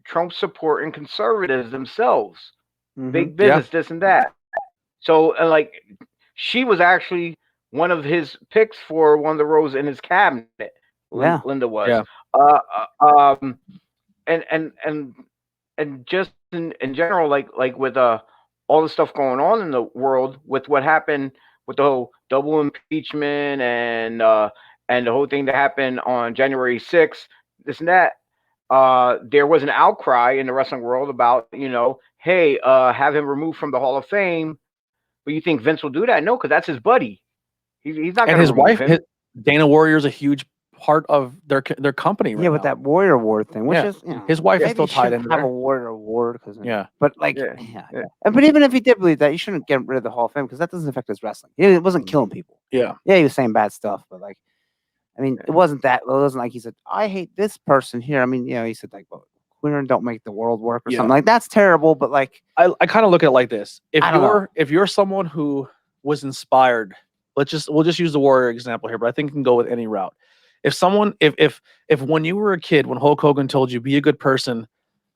Trump supporting conservatives themselves. Mm-hmm. Big business, this and that. So, and like, she was actually one of his picks for one of the roles in his cabinet. Yeah. Linda was. Yeah. And just in general, like with all the stuff going on in the world, with what happened with the whole double impeachment and the whole thing that happened on January 6th, this and that, there was an outcry in the wrestling world about, hey, have him removed from the Hall of Fame. But you think Vince will do that? No, because that's his buddy. He's not. And his wife, Dana Warrior, is a huge part of their company right now. With that Warrior Award thing, which is, his wife is still tied into have a Warrior Award, because but like, and but even if he did believe that, you shouldn't get rid of the Hall of Fame, because that doesn't affect his wrestling. It wasn't killing people. He was saying bad stuff, but like, I mean, it wasn't like he said, I hate this person here. I mean, he said like, well, women don't make the world work or something like that's terrible. But like, I kind of look at it like this: if you're someone who was inspired, we'll just use the Warrior example here, but I think it can go with any route. If someone, if when you were a kid, when Hulk Hogan told you, be a good person,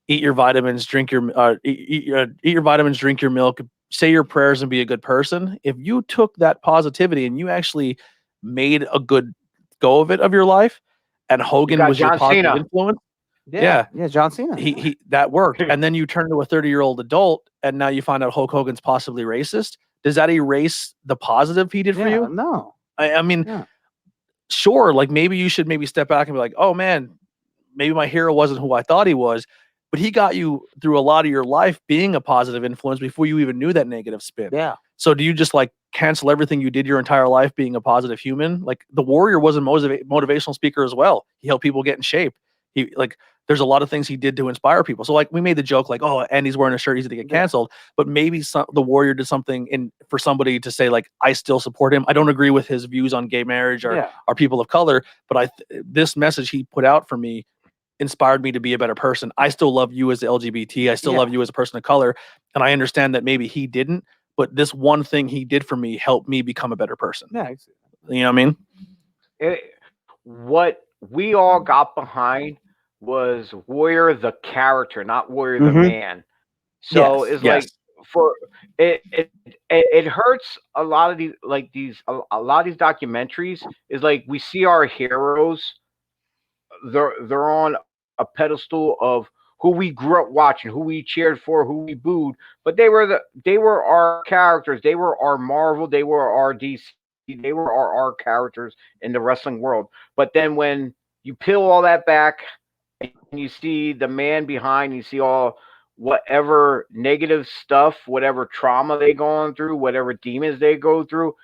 eat your vitamins, drink your eat your vitamins, drink your milk, say your prayers, and be a good person. If you took that positivity and you actually made a good go of it of your life, and Hogan was your positive influence, John Cena, he that worked. And then you turn to a 30-year-old adult, and now you find out Hulk Hogan's possibly racist. Does that erase the positive he did for you? No. I mean. Sure, like maybe you should step back and be like, oh man, maybe my hero wasn't who I thought he was, but he got you through a lot of your life being a positive influence before you even knew that negative spin. Yeah. So do you just like cancel everything you did your entire life being a positive human? Like the Warrior was a motivational speaker as well. He helped people get in shape. There's a lot of things he did to inspire people. So like we made the joke like, oh, Andy's wearing a shirt, he's going to get canceled. But maybe the Warrior did something for somebody to say like, I still support him. I don't agree with his views on gay marriage or people of color, but this message he put out for me inspired me to be a better person. I still love you as the LGBT. I still love you as a person of color. And I understand that maybe he didn't, but this one thing he did for me helped me become a better person. Yeah, I see. You know what I mean? What we all got behind was Warrior the character, not Warrior the man. So it's like for it hurts a lot of a lot of these documentaries is like we see our heroes, they're on a pedestal of who we grew up watching, who we cheered for, who we booed, but they were our characters, they were our Marvel, they were our DC, they were our characters in the wrestling world. But then when you peel all that back and you see the man behind, you see all whatever negative stuff, whatever trauma they gone through, whatever demons they go through,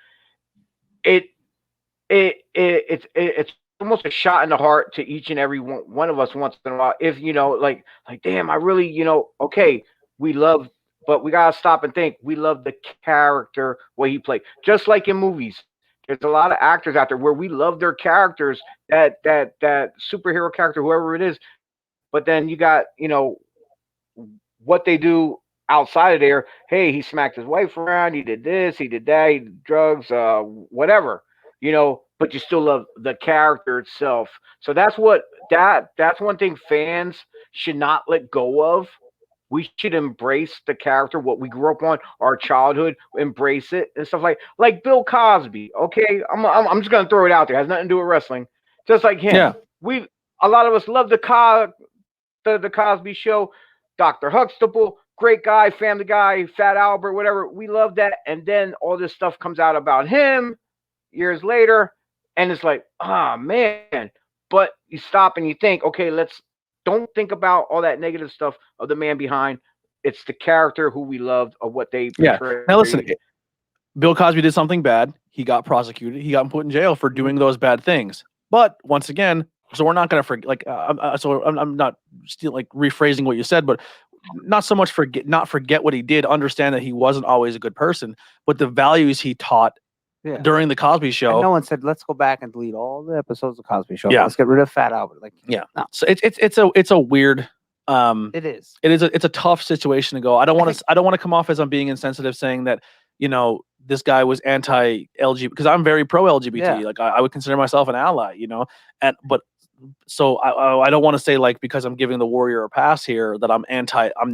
it it's almost a shot in the heart to each and every one of us once in a while. If like damn, I really okay, we love, but we gotta stop and think. We love the character what he played, just like in movies. There's a lot of actors out there where we love their characters, that superhero character, whoever it is. But then you got what they do outside of there. Hey, he smacked his wife around. He did this. He did that. He did drugs. Whatever. But you still love the character itself. So that's one thing fans should not let go of. We should embrace the character, what we grew up on, our childhood, embrace it and stuff like Bill Cosby. Okay, I'm just gonna throw it out there. It has nothing to do with wrestling. Just like him, a lot of us love the Cosby Show, Dr. Huxtable, great guy, Family Guy, Fat Albert, whatever. We love that, and then all this stuff comes out about him years later, and it's like, man. But you stop and you think, okay, don't think about all that negative stuff of the man behind. It's the character who we loved, of what they portrayed. Now listen, Bill Cosby did something bad. He got prosecuted. He got put in jail for doing those bad things. But once again, so we're not going to forget. I'm not still rephrasing what you said, but not so much forget what he did. Understand that he wasn't always a good person, but the values he taught during the Cosby Show. And no one said, let's go back and delete all the episodes of Cosby Show. Let's get rid of Fat Albert. No. So it's a weird. It's a tough situation to go. I don't want to come off as I'm being insensitive, saying that this guy was anti-LGBT, because I'm very pro-LGBT. Like I would consider myself an ally. But so I don't want to say because I'm giving the Warrior a pass here that I'm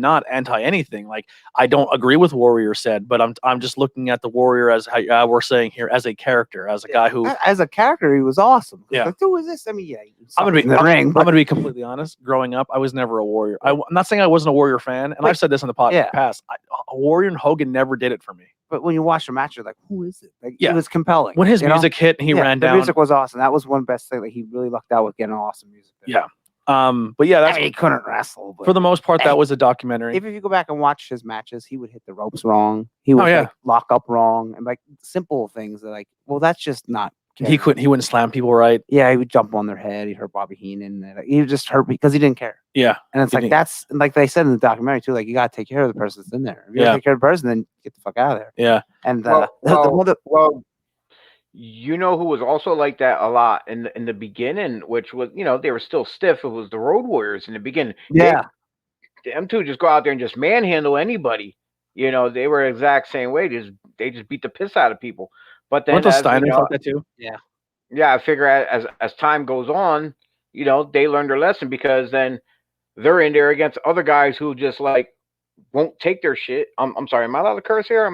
not anti anything. Like I don't agree with Warrior said, but I'm just looking at the Warrior as how we're saying here, as a character, as a guy who, as a character, he was awesome. Yeah. Who is this? I mean, I'm gonna be completely honest. Growing up, I was never a Warrior. I'm not saying I wasn't a Warrior fan, and I've said this in the podcast past. Warrior and Hogan never did it for me. But when you watch the match, you're like, who is it? It was compelling. When his music hit and he ran down. The music was awesome. That was one best thing. He really lucked out with getting awesome music. Yeah. But yeah, he couldn't wrestle. But for the most part, that was a documentary. If you go back and watch his matches, he would hit the ropes wrong. He would lock up wrong, and simple things that that's just not. He wouldn't slam people right. Yeah, he would jump on their head. He hurt Bobby Heenan. He would just hurt because he didn't care. Yeah. And it's that's like they said in the documentary too, you gotta take care of the person that's in there. If you don't take care of the person, then get the fuck out of there. Yeah. And you know who was also like that a lot in the beginning, which was they were still stiff. It was the Road Warriors in the beginning. Yeah. Them two just go out there and just manhandle anybody. They were the exact same way. They just beat the piss out of people. But then Steiners like that too. Yeah. I figure as time goes on, they learn their lesson, because then they're in there against other guys who just won't take their shit. I'm sorry. Am I allowed to curse here?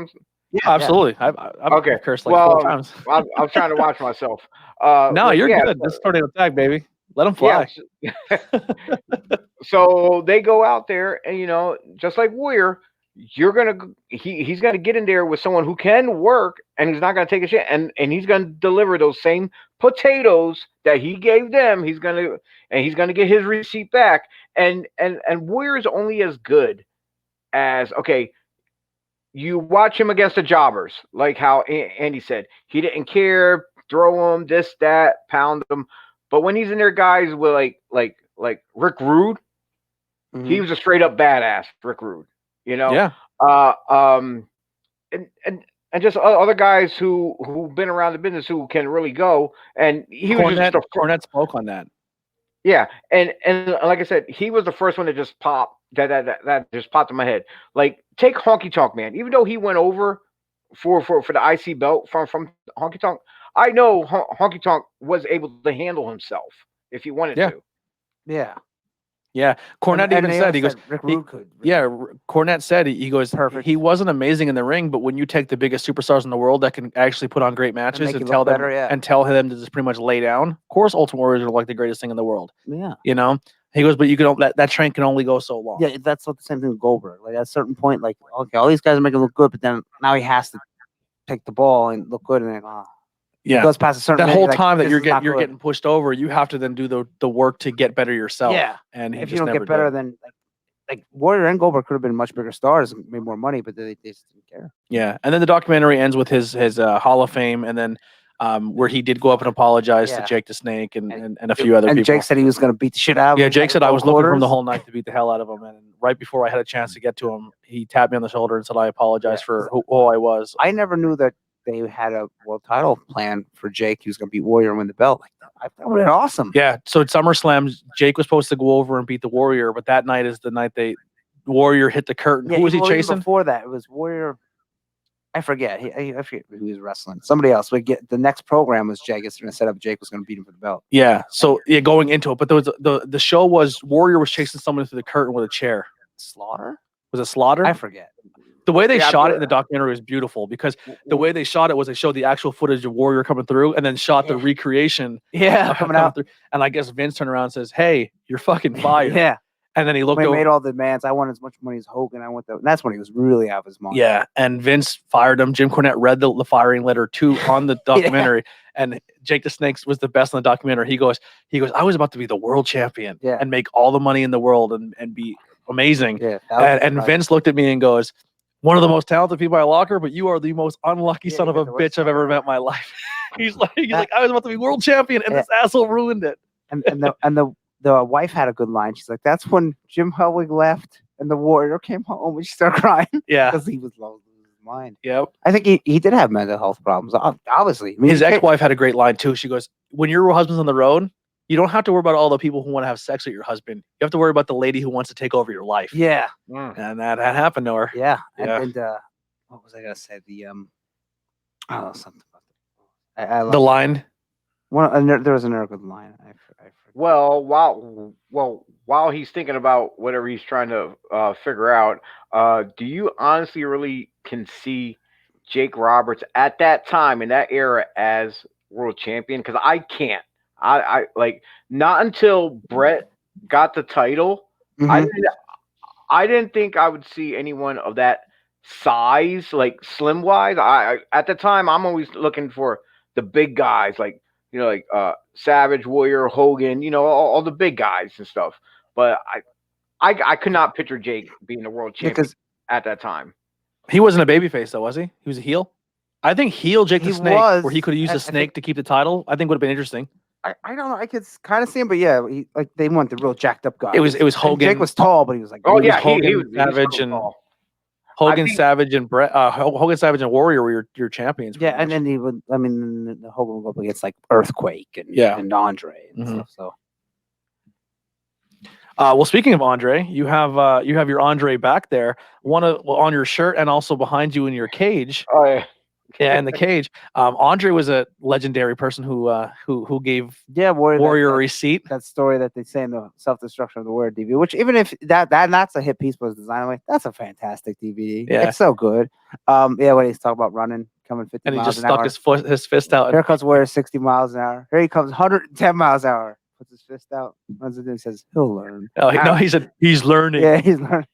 Yeah, absolutely. I've okay. Cursed 4 times. I was trying to watch myself. No, you're good. This is tornado attack, baby. Let them fly. Yeah. So they go out there, and just like Warrior, he's gonna get in there with someone who can work, and he's not gonna take a shit, and he's gonna deliver those same potatoes that he gave them. He's gonna get his receipt back, and Warrior is only as good as you watch him against the jobbers, like how Andy said. He didn't care, throw him, this, that, pound him. But when he's in there, guys with like Rick Rude, he was a straight up badass, Rick Rude. Yeah. And just other guys who've been around the business who can really go. And he was just Cornette spoke on that. Yeah, and like I said, he was the first one to just pop that just popped in my head. Like take Honky Tonk Man, even though he went over for the IC belt from Honky Tonk, I know Honky Tonk was able to handle himself if he wanted Yeah. to. Yeah. Yeah, Cornette And even they said, he always goes, Rick he- Rude could. Cornette said, he goes, Perfect. he wasn't amazing in the ring, but when you take the biggest superstars in the world that can actually put on great matches make and you tell look them better, yeah. and tell them to just pretty much lay down, of course, Ultimate Warriors are like the greatest thing in the world. Yeah. You know, he goes, but you can that train can only go so long. Yeah, that's what the same thing with Goldberg. Like at a certain point, like okay, all these guys are making it look good, but then now he has to take the ball and look good, and like, Yeah. it goes past a certain That minute, whole you're like, time that this you're is not good. getting pushed over, you have to then do the work to get better yourself. Yeah. And he If just you don't never get better, did. then like Warrior and Goldberg could have been much bigger stars and made more money, but they just didn't care. Yeah, and then the documentary ends with his Hall of Fame, and then where he did go up and apologize to Yeah. Jake the Snake and a few other And people. Jake said he was going to beat the shit out of him. Yeah, Jake said I was looking for him the quarters. whole night to beat the hell out of him, and right before I had a chance to get to him, he tapped me on the shoulder and said I apologize for who I was. I never knew that they had a world title plan for Jake. He was going to beat Warrior and win the belt. Like that, I thought would have been awesome. Yeah, so at SummerSlam, Jake was supposed to go over and beat the Warrior, but that night is the night Warrior hit the curtain. Yeah, Who was he even chasing? Before that, it was Warrior. I forget. I forget who he was wrestling. Somebody else. We get the next program was Jake. It's going to set up Jake was going to beat him for the belt. Yeah. So going into it, but there was the show was Warrior was chasing someone through the curtain with a chair. Slaughter? Was it Slaughter? I forget. The way they Yeah, shot it but- in the documentary was beautiful because the way they shot it was they showed the actual footage of Warrior coming through and then shot the recreation Yeah, coming out. through. And I guess Vince turned around and says, "Hey, you're fucking fired." Yeah. And then he looked When he over. made all the demands. I want as much money as Hogan. I want that. And that's when he was really out of his mind. Yeah, and Vince fired him. Jim Cornette read the firing letter too on the documentary, and Jake the Snake was the best in the documentary. He goes, I was about to be the world champion and make all the money in the world and be amazing. Yeah. And Vince looked at me and goes, "One of the most talented people I locker, but you are the most unlucky son of a bitch I've ever met in my life." he's like, I was about to be world champion, and this asshole ruined it. And the wife had a good line. She's like, "That's when Jim Hellwig left and the Warrior came home," and she started crying. Yeah, because he was low in his mind. Yep. I think he did have mental health problems. Obviously, I mean, his ex-wife had a great line too. She goes, "When your husband's on the road, you don't have to worry about all the people who want to have sex with your husband. You have to worry about the lady who wants to take over your life." Yeah, and that happened to her. Yeah, and what was I gonna say? The something about the line. There was another good line. I Well, while he's thinking about whatever he's trying to figure out, do you honestly really can see Jake Roberts at that time in that era as world champion? Because I can't. I like not until Brett got the title. Mm-hmm. I didn't think I would see anyone of that size, like slim wise. I at the time I'm always looking for the big guys, like Savage, Warrior, Hogan, all the big guys and stuff. But I could not picture Jake being the world champion at that time. He wasn't a babyface though, was he? He was a heel. I think heel Jake the Snake, where he could have used the snake to keep the title, I think would have been interesting. I don't know. I could kind of see him, but yeah, they want the real jacked up guy. It was Hogan. And Jake was tall, but he was like, Hogan, Savage, and Hogan, Savage, and Brett. Hogan, Savage, and Warrior were your champions. Yeah, and then he would. I mean, the Hogan would go up against like Earthquake and Andre and stuff. So. Well, speaking of Andre, you have your Andre back there, on your shirt and also behind you in your cage. Oh yeah. Yeah, in the cage. Andre was a legendary person who gave Warrior a receipt. That story that they say in the Self-Destruction of the Warrior DVD, which even if that's a hit piece was designed, I'm like, that's a fantastic DVD. Yeah. It's so good. When he's talking about running, coming 50 and he miles just an hour. stuck his fist out. Here comes Warrior 60 miles an hour. Here he comes 110 miles an hour. Puts his fist out, runs it in, says he'll learn. Oh, no, he said he's learning. Yeah, he's learning.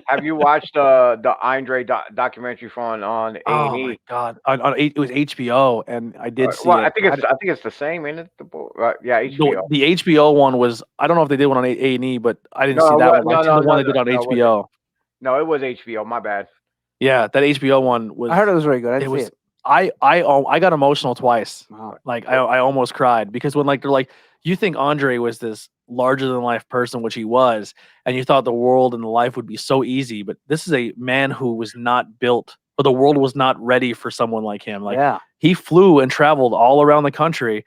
Have you watched the Andre documentary on A&E? Oh my God! It was HBO, and I did see it. I think it's the same, ain't it? Yeah, HBO. The HBO one was. I don't know if they did one on A&E, but I didn't see that one. I seen the one they did on HBO. No, it was HBO. My bad. Yeah, that HBO one was. I heard it was really good. I didn't see it. I got emotional twice. Wow. Like I almost cried because when they're like, you think Andre was this larger than life person, which he was, and you thought the world and the life would be so easy, but this is a man who was not built, or the world was not ready for someone like him. Like he flew and traveled all around the country,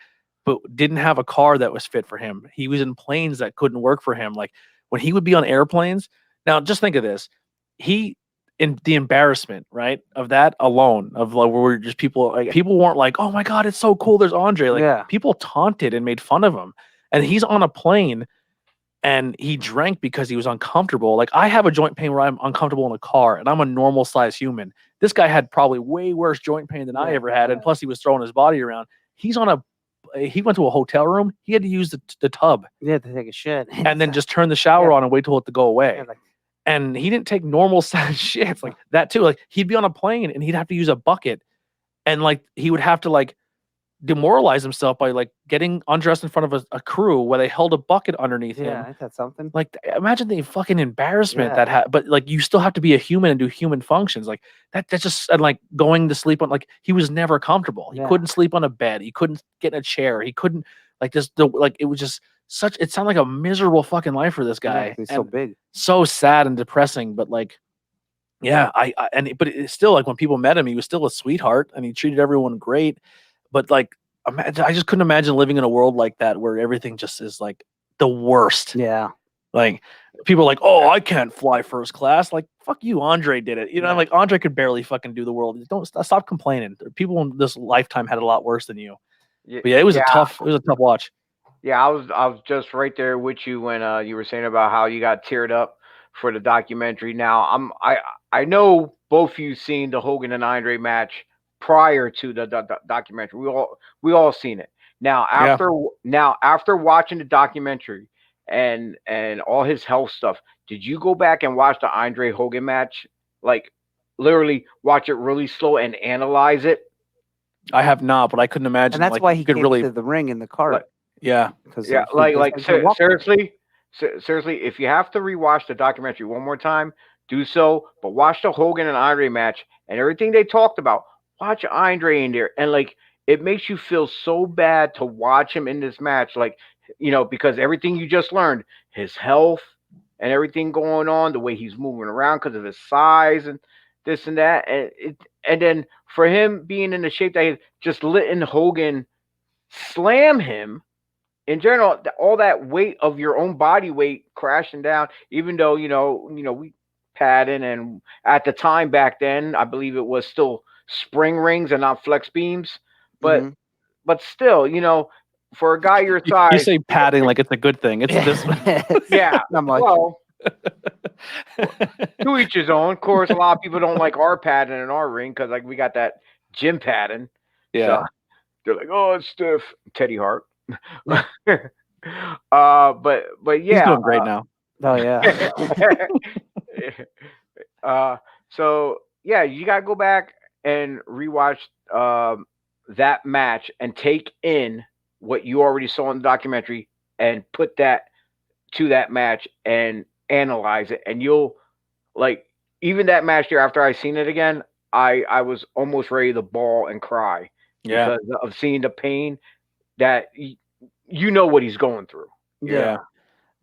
but didn't have a car that was fit for him. He was in planes that couldn't work for him. Like when he would be on airplanes. Now, just think of this. In the embarrassment, right, of that alone, of like where we're just people weren't like, oh my God, it's so cool. There's Andre. Like people taunted and made fun of him. And he's on a plane and he drank because he was uncomfortable. Like I have a joint pain where I'm uncomfortable in a car and I'm a normal size human. This guy had probably way worse joint pain than I ever had. And plus he was throwing his body around. He went to a hotel room. He had to use the tub. Yeah, to take a shit. And then just turn the shower on and wait till it to go away. And he didn't take normal size shits like that too. Like he'd be on a plane and he'd have to use a bucket. And like he would have to like demoralize himself by like getting undressed in front of a crew where they held a bucket underneath him. Yeah, that's something. Like imagine the fucking embarrassment but like you still have to be a human and do human functions. Like that's just, and like going to sleep on, like he was never comfortable. He couldn't sleep on a bed. He couldn't get in a chair. He couldn't like it was just it sounded like a miserable fucking life for this guy. He's so big. So sad and depressing, but like, yeah, but it's still like when people met him, he was still a sweetheart and he treated everyone great. But like, I just couldn't imagine living in a world like that where everything just is like the worst. Yeah. Like people are like, oh, I can't fly first class. Like, fuck you, Andre did it. You know, like Andre could barely fucking do the world. Don't stop complaining. People in this lifetime had it a lot worse than you. But yeah, it was a tough watch. Yeah, I was just right there with you when you were saying about how you got teared up for the documentary. Now I know both of you seen the Hogan and Andre match prior to the documentary. We all seen it. Now after watching the documentary and all his health stuff, did you go back and watch the Andre Hogan match? Like literally watch it really slow and analyze it? I have not, but I couldn't imagine. And that's why he could really to the ring in the car. Yeah. Seriously, if you have to rewatch the documentary one more time, do so. But watch the Hogan and Andre match and everything they talked about. Watch Andre in there, and like it makes you feel so bad to watch him in this match, like because everything you just learned, his health and everything going on, the way he's moving around because of his size and this and that, and then for him being in the shape that he's just letting Hogan slam him. In general, all that weight of your own body weight crashing down, even though, we padding, and at the time back then, I believe it was still spring rings and not flex beams. But still, for a guy your size. You say padding like it's a good thing. It's this. Yeah. Well, to each his own. Of course, a lot of people don't like our padding in our ring because like we got that gym padding. Yeah. So they're like, oh, it's stiff. Teddy Hart. But yeah, he's doing great now. Oh yeah. So yeah, you gotta go back and rewatch that match and take in what you already saw in the documentary and put that to that match and analyze it, and you'll like even that match there. After I seen it again, I was almost ready to bawl and cry because of seeing the pain that what he's going through. Yeah.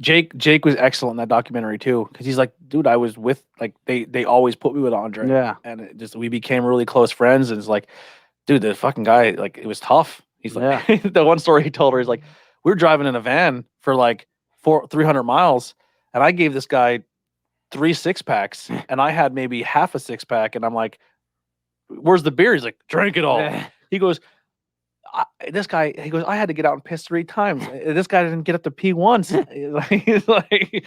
Jake was excellent in that documentary too, because he's like, dude, I was with like they always put me with Andre. Yeah. And we became really close friends, and it's like, dude, the fucking guy, like it was tough. He's like the one story he told her, he's like, we were driving in a van for like 300 miles, and I gave this guy 3 6-packs, and I had maybe half a 6-pack, and I'm like, where's the beer? He's like, drink it all. He goes, this guy, he goes, I had to get out and piss 3 times. This guy didn't get up to pee once. He's like,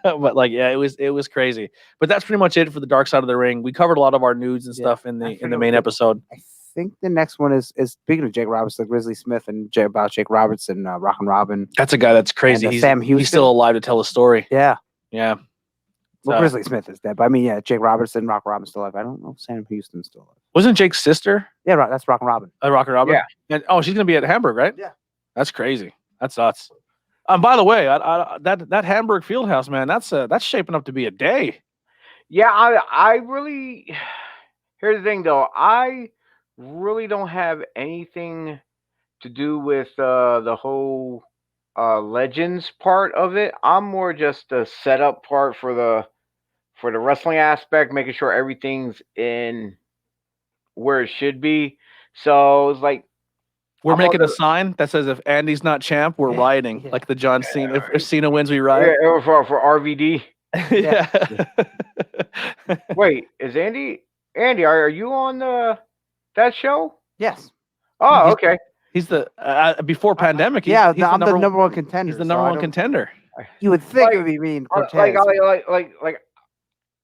but like, yeah, it was crazy. But that's pretty much it for the Dark Side of the Ring. We covered a lot of our nudes and stuff in the main episode. I think the next one is speaking of Jake Robertson, Grizzly Smith, and about Jake Robertson, Rockin' Robin. That's a guy that's crazy. And, Sam Houston. He's still alive to tell the story. Yeah. Yeah. Well, Grizzly Smith is dead, but I mean, yeah, Jake Robertson, Rockin' Robin's still alive. I don't know if Sam Houston's still alive. Wasn't Jake's sister? Yeah, right. That's Rockin' Robin. Rockin' Robin? Yeah. And she's gonna be at Hamburg, right? Yeah. That's crazy. That's nuts. By the way, that Hamburg Fieldhouse, man, that's shaping up to be a day. Yeah, I really. Here's the thing, though. I really don't have anything to do with the whole Legends part of it. I'm more just the setup part for the wrestling aspect, making sure everything's in where it should be. So it's like We're I'm making on a sign that says if Andy's not champ, we're rioting. Yeah. Like the John Cena. If Cena wins, we Yeah, riot. for RVD. Yeah. Wait, is Andy? Are you on that show? Yes. Oh, He's- okay. He's the before pandemic. He's, Yeah, he's I'm the number one He's contender. the so number I one don't- contender. You would think Like- it would be me and Like, Cortez.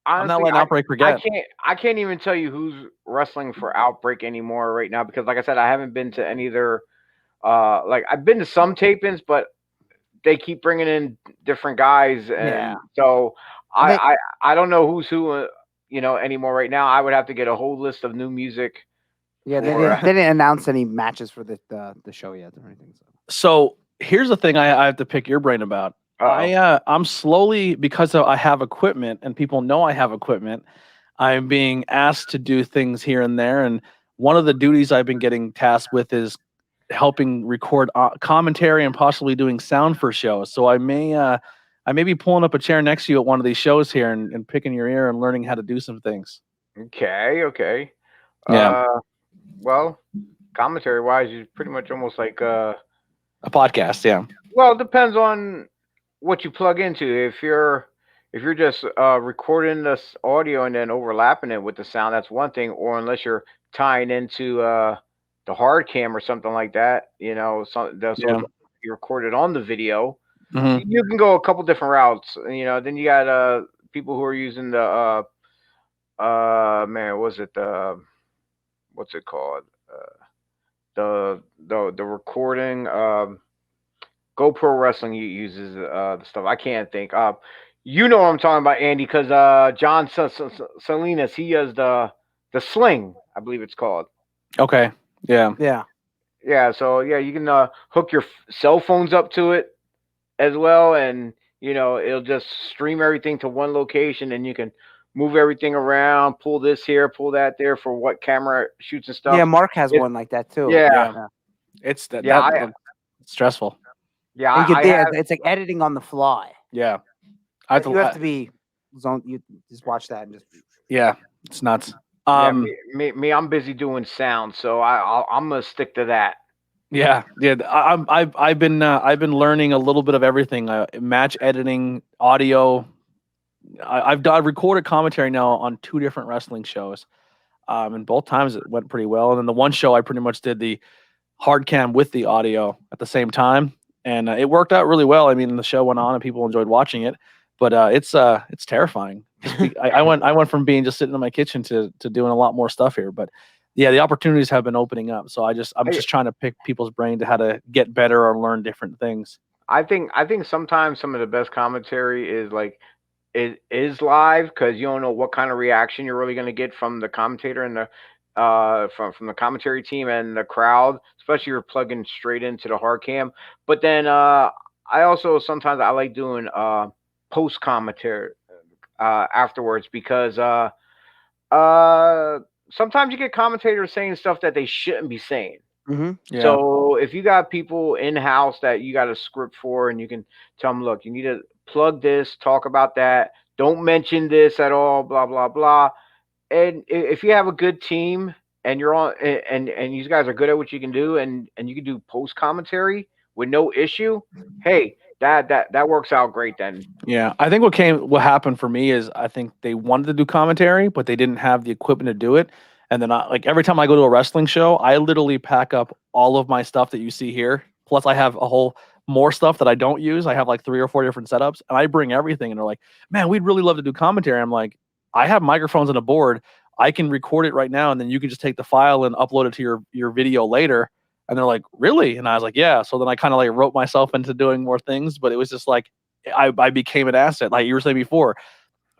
I'm not honestly, letting Outbreak forget. I can't even tell you who's wrestling for Outbreak anymore right now because, like I said, I haven't been to any of their. Like I've been to some tapings, but they keep bringing in different guys, and Yeah. so And they- I don't know who's who, anymore right now. I would have to get a whole list of new music. Yeah, they for- didn't announce any matches for the show yet or anything. So here's the thing I have to pick your brain about. Uh-oh. I'm slowly, because I have equipment and people know I have equipment, I'm being asked to do things here and there. And one of the duties I've been getting tasked with is helping record commentary and possibly doing sound for shows. So I may be pulling up a chair next to you at one of these shows here and picking your ear and learning how to do some things. Okay. Yeah. Well, commentary wise, it's pretty much almost like A podcast. Yeah. well, it depends on what you plug into. If you're just recording this audio and then overlapping it with the sound, that's one thing. Or unless you're tying into the hard cam or something like that, so Yeah. you record it on the video. Mhm. You can go a couple different routes. Then you got people who are using the man, was it the what's it called? The recording. GoPro Wrestling uses the stuff. I can't think. You know what I'm talking about, Andy, because John Salinas, he has the sling, I believe it's called. Okay. Yeah. Yeah. Yeah, so yeah, you can hook your cell phones up to it as well, and it'll just stream everything to one location, and you can move everything around, pull this here, pull that there for what camera shoots and stuff. Yeah, Mark has It- one like that too. Yeah. It's that. Yeah, It's stressful. Yeah, And you I could, have, it's like editing on the fly. Yeah. I have to, You have to be zone. You just watch that and just. yeah. It's nuts. yeah, me, I'm busy doing sound, so I'm gonna stick to that. Yeah, I've been learning a little bit of everything. Match editing, audio. I've recorded commentary now on 2 different wrestling shows, and both times it went pretty well. And then the one show I pretty much did the hard cam with the audio at the same time, and it worked out really well. I mean, the show went on and people enjoyed watching it, but it's terrifying. I went from being just sitting in my kitchen to doing a lot more stuff here, but. Yeah, the opportunities have been opening up. So I'm just trying to pick people's brain to how to get better or learn different things. I think sometimes some of the best commentary is like it is live because you don't know what kind of reaction you're really going to get from the commentator and the from the commentary team and the crowd, especially if you're plugging straight into the hard cam. But then I also sometimes I like doing post commentary afterwards because sometimes you get commentators saying stuff that they shouldn't be saying. Mm-hmm. Yeah. So if you got people in house that you got a script for, and you can tell them, look, you need to plug this, talk about that, don't mention this at all, blah blah blah. And if you have a good team and you're on, and you guys are good at what you can do, and you can do post commentary with no issue, hey, that works out great then. Yeah, I think what happened for me is I think they wanted to do commentary, but they didn't have the equipment to do it. And then like every time I go to a wrestling show, I literally pack up all of my stuff that you see here. Plus, I have a whole more stuff that I don't use. I have like 3 or 4 different setups, and I bring everything. And they're like, "Man, we'd really love to do commentary." I'm like, "I have microphones and a board. I can record it right now, and then you can just take the file and upload it to your video later." And they're like, "Really?" And I was like, "Yeah." So then I kind of like wrote myself into doing more things, but it was just like I became an asset. Like you were saying before,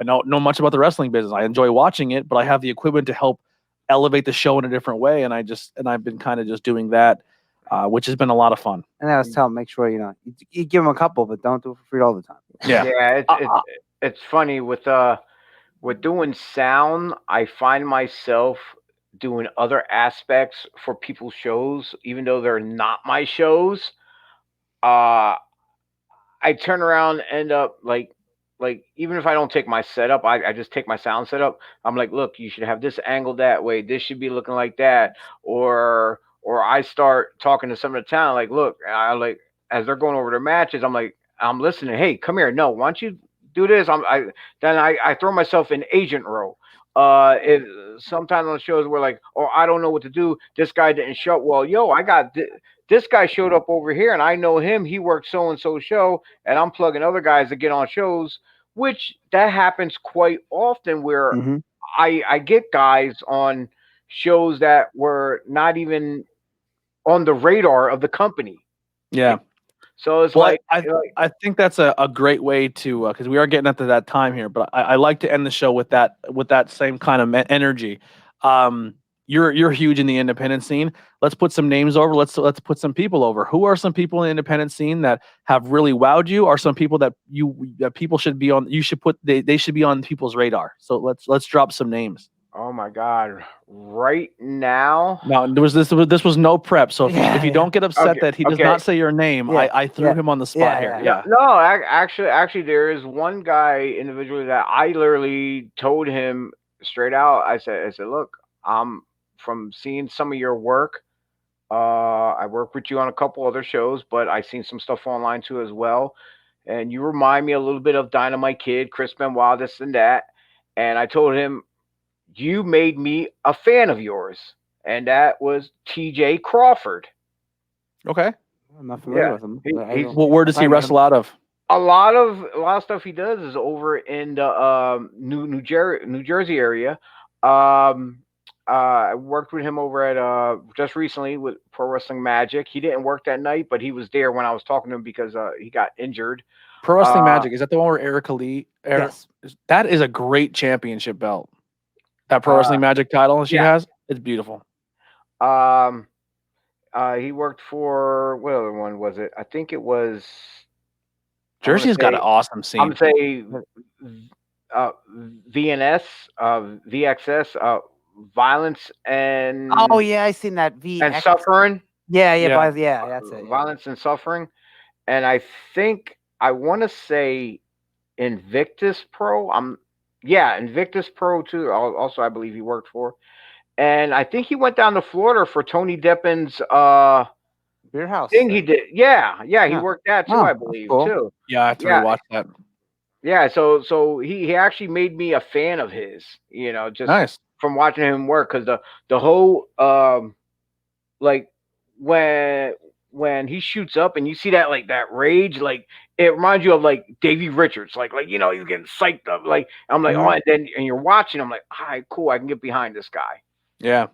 I don't know much about the wrestling business. I enjoy watching it, but I have the equipment to help elevate the show in a different way. And I've been kind of just doing that, which has been a lot of fun. And I was telling, make sure you give them a couple, but don't do it for free all the time. Yeah. Yeah, it's funny with doing sound. I find myself doing other aspects for people's shows, even though they're not my shows. I turn around and end up like even if I don't take my setup, I just take my sound setup. I'm like, look, you should have this angle that way. This should be looking like that, or or I start talking to some of the talent, like, look, I like as they're going over their matches, I'm listening. Hey, come here. No, why don't you do this? I throw myself in agent role. It sometimes on shows where like, oh, I don't know what to do. This guy didn't show up. Well, yo, this guy showed up over here, and I know him. He works so and so show, and I'm plugging other guys to get on shows, which that happens quite often where Mm-hmm. I get guys on shows that were not even on the radar of the company. Yeah. So it's Well, like, I think that's a great way to because we are getting up to that time here, but I like to end the show with that same kind of energy. You're huge in the independent scene. Let's put some names over. Let's put some people over. Who are some people in the independent scene that have really wowed you? Are some people that people should be on? You should put they should be on people's radar. So let's drop some names. oh my God, right now. Now this was no prep. So if you don't get upset Okay, that he does okay. not say your name, Yeah, I threw him on the spot here. Yeah. No, actually, there is one guy individually that I literally told him straight out. I said, look, from seeing some of your work. I work with you on a couple other shows, but I seen some stuff online too as well. And you remind me a little bit of Dynamite Kid, Chris Benoit, this and that. And I told him, you made me a fan of yours, and that was T.J. Crawford. Okay. I'm not familiar Yeah, with him. Well, where does he wrestle out of? a lot of stuff he does is over in the New Jersey area. I worked with him over at just recently with Pro Wrestling Magic. He didn't work that night, but he was there when I was talking to him because he got injured. Pro Wrestling Magic, is that the one where Erica Lee? Yes. That is a great championship belt. That Pro Wrestling Magic title she has, it's beautiful. He worked for what other one was it? I think it was Jersey's got an awesome scene. I'm gonna say VNS, VXS, violence and Oh yeah, I seen that and suffering. Yeah, that's it. Violence and suffering, and I think I want to say Invictus Pro. Invictus Pro too. Also, I believe he worked for, and I think he went down to Florida for Tony Deppin's Beer House thing. He did. Yeah, he worked that too. I believe cool. too. Yeah, I have to rewatch that. Yeah, so he actually made me a fan of his. You know, just nice. From watching him work, because the whole like when he shoots up and you see that like that rage, like it reminds you of like Davey Richards, like you know, you getting psyched up, like I'm like, oh, and you're watching, I'm like, all right, cool, I can get behind this guy. Yeah.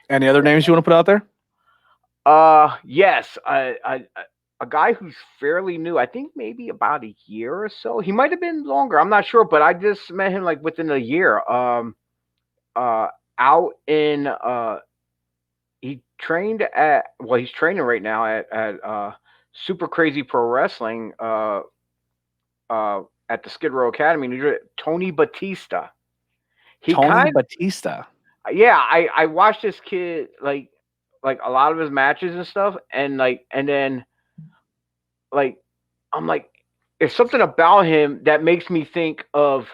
Any other names you want to put out there? Yes, a guy who's fairly new, I think maybe about a year or so. He might have been longer, I'm not sure, but I just met him like within a year. Out in he trained at he's training right now at Super Crazy Pro Wrestling at the Skid Row Academy, New Jersey. Tony Batista. Batista. Yeah, I watched this kid like a lot of his matches and stuff, and then I'm like, there's something about him that makes me think of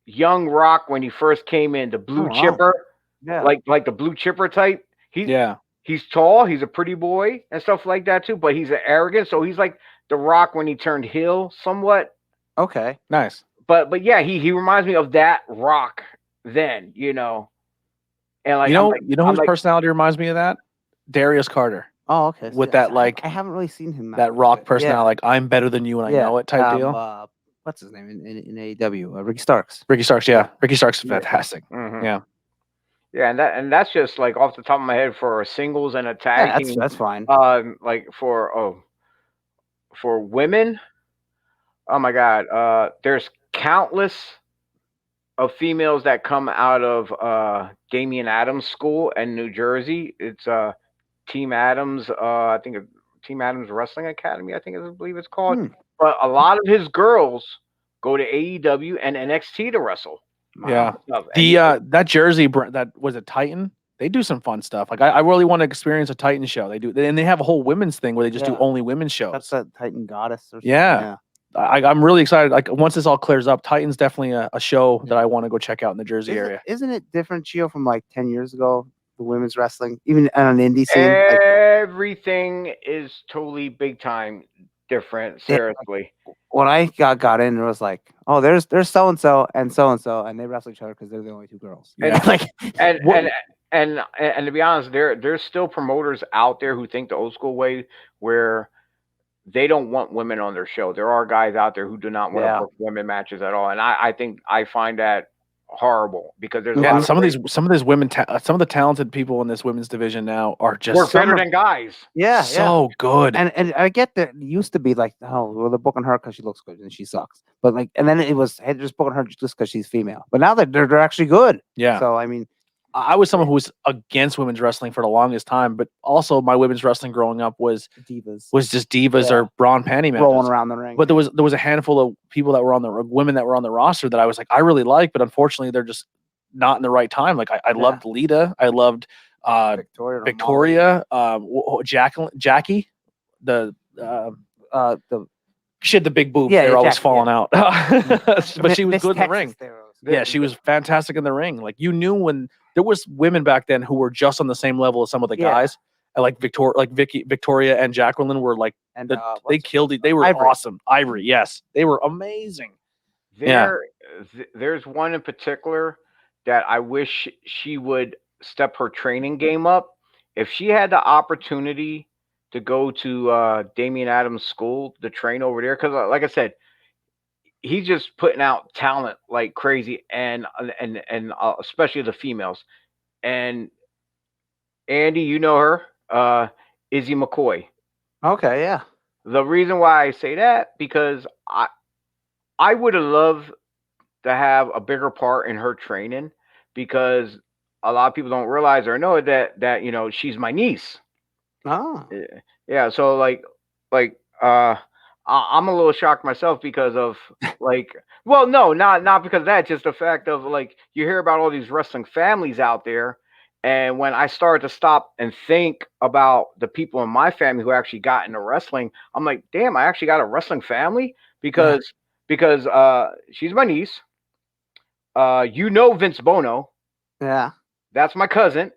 Young Rock when he first came in, the blue chipper, like the blue chipper type. He's tall, he's a pretty boy and stuff like that too, but he's arrogant. So he's like the Rock when he turned heel, somewhat. Okay, nice. But yeah, he reminds me of that Rock then, you know. And like you know whose personality reminds me of that? Darius Carter. Oh, okay. With that I haven't really seen him. That Rock personality, like I'm better than you and I know it type deal. What's his name in AEW? Ricky Starks. Ricky Starks, yeah. Ricky Starks is fantastic. Mm-hmm. Yeah. Yeah, and that's just like off the top of my head for singles and a tag team. That's fine. Like for women, oh my God, there's countless of females that come out of Damian Adams School in New Jersey. It's Team Adams, I think Team Adams Wrestling Academy, I believe it's called. But a lot of his girls go to AEW and NXT to wrestle. Yeah. That Jersey that was a Titan. They do some fun stuff. Like I really want to experience a Titan show. They do, and they have a whole women's thing where they just do only women's shows. That's a Titan Goddess or something. Yeah. I'm really excited. Like once this all clears up, Titan's definitely a show that I want to go check out in the Jersey area. Isn't it different, Gio, from like 10 years ago? the women's wrestling, even on the indie scene? Like, Everything is totally big time different. Yeah. Seriously. when I got in, it was like, oh, there's so and so, and they wrestle each other because they're the only two girls. Yeah. Like, And What- and to be honest, there's still promoters out there who think the old school way, where they don't want women on their show. There are guys out there who do not want to Yeah. book women matches at all, and I think I find that horrible, because there's a Yeah, lot and of some of these women, some of the talented people in this women's division now are just work better some than guys. yeah, so good. And I get that it used to be like, oh, well, they're booking her because she looks good and she sucks. But like, and then it was, hey, they're just booking her just because she's female. But now that they're actually good. Yeah. So I mean, I was someone who was against women's wrestling for the longest time, but also my women's wrestling growing up was divas just divas Yeah. or bra and panty matches. rolling around the ring. But there was a handful of people that were on the women that were on the roster that I was like, I really like, but unfortunately they're just not in the right time. Like I loved Lita, I loved Victoria, Jackie, the she had the big boobs. Yeah, They're yeah, always Jackie, falling out, but she was Miss good in the Texas ring. there was- Yeah, she was fantastic in the ring. Like, you knew when there was women back then who were just on the same level as some of the Yeah. guys. And like Victoria and Jacqueline were like and they killed it. They were Ivory. awesome. Ivory, yes, they were amazing. There's one in particular that I wish she would step her training game up. If she had the opportunity to go to Damian Adams' school to train over there, because like I said, he's just putting out talent like crazy, and especially the females. And Andy, you know her, Izzy McCoy. Okay, yeah. The reason why I say that, because I would have loved to have a bigger part in her training, because a lot of people don't realize or know that she's my niece. Oh, Yeah, so I'm a little shocked myself because of well, no, not because of that, just the fact of you hear about all these wrestling families out there, and when I started to stop and think about the people in my family who actually got into wrestling, I'm like, damn, I actually got a wrestling family, because she's my niece. Vince Bono, yeah. that's my cousin.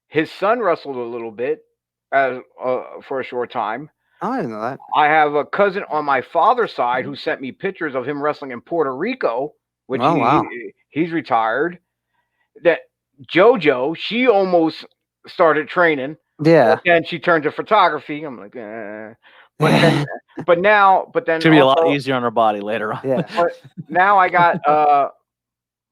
His son wrestled a little bit for a short time. Oh, I didn't know that. I have a cousin on my father's side who sent me pictures of him wrestling in Puerto Rico, which wow. he's retired. That JoJo, she almost started training. Yeah. And she turned to photography. I'm like, but then It's gonna be a lot easier on her body later on. Yeah. But now I got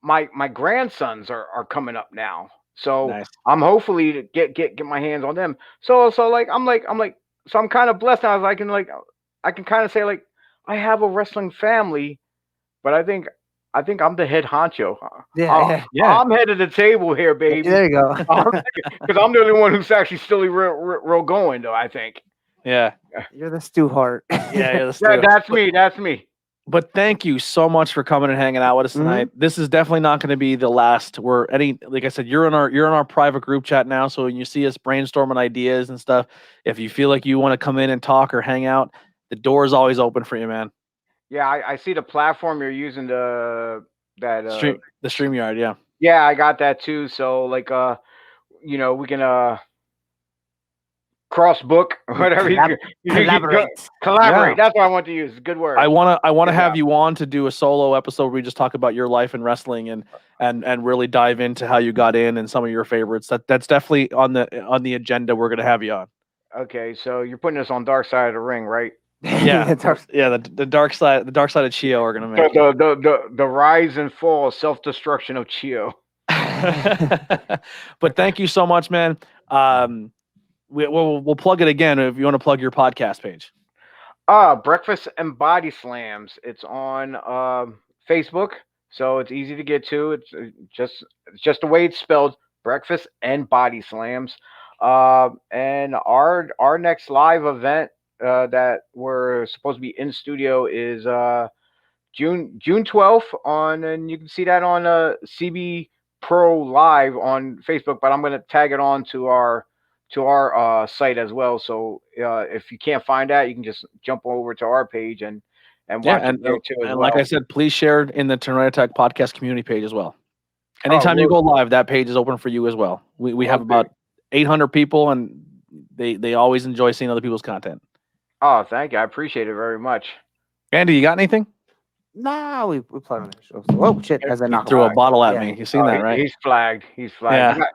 my grandsons are coming up now. So Nice. I'm hopefully to get my hands on them. So I'm kind of blessed now. I can kind of say I have a wrestling family, but I think I'm the head honcho. Yeah. I'm head of the table here, baby. There you go. Because I'm the only one who's actually still real going, though, I think. Yeah. You're the Stu Hart. Yeah. That's me. That's me. But thank you so much for coming and hanging out with us tonight. This is definitely not going to be the last. Like I said, you're in our private group chat now. So when you see us brainstorming ideas and stuff, if you feel like you want to come in and talk or hang out, the door is always open for you, man. Yeah, I see the platform you're using, the StreamYard, yeah. Yeah, I got that too. So we can cross book or whatever. Collaborate. Collaborate. Yeah. That's what I want to use. Good word. I want to Good have job. you on to do a solo episode where we just talk about your life in wrestling and really dive into how you got in and some of your favorites. That's definitely on the agenda. We're going to have you on. Okay, so you're putting us on Dark Side of the Ring, right? Yeah, the dark side of Chio are gonna make the rise and fall, self-destruction of Chio. But thank you so much, man. We'll plug it again if you want to plug your podcast page. Breakfast and Body Slams. It's on Facebook, so it's easy to get to. It's just the way it's spelled: Breakfast and Body Slams. And our next live event that we're supposed to be in studio is June 12th and you can see that on CB Pro Live on Facebook, but I'm going to tag it on to our site as well. So if you can't find that, you can just jump over to our page and watch it there too. And like I said, please share it in the Tonight Attack podcast community page as well. Anytime you will go live, that page is open for you as well. We have Okay. about 800 people, and they always enjoy seeing other people's content. Oh, thank you. I appreciate it very much. Andy, you got anything? Nah, we played on the show. So, oh shit! As I He knock threw a back. bottle at Yeah. me. You seen that, right? He's flagged. He's flagged. Yeah. He got,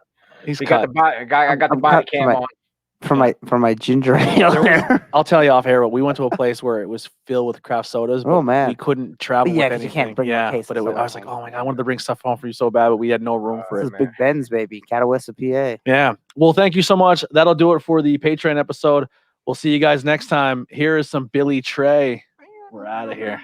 He's he got cut. the body. Guy, I got the I'm body cut cam on. for my ginger ale. There was- there. I'll tell you off air, but we went to a place where it was filled with craft sodas, but Oh, man. we couldn't travel But yeah, with 'cause you anything. can't bring a case but of I soda was like, home. oh my god, I wanted to bring stuff home for you so bad, but we had no room for This it. is man. Big Ben's baby, Catawissa, PA. Yeah. Well, thank you so much. That'll do it for the Patreon episode. We'll see you guys next time. Here is some Billy Trey. We're out of here.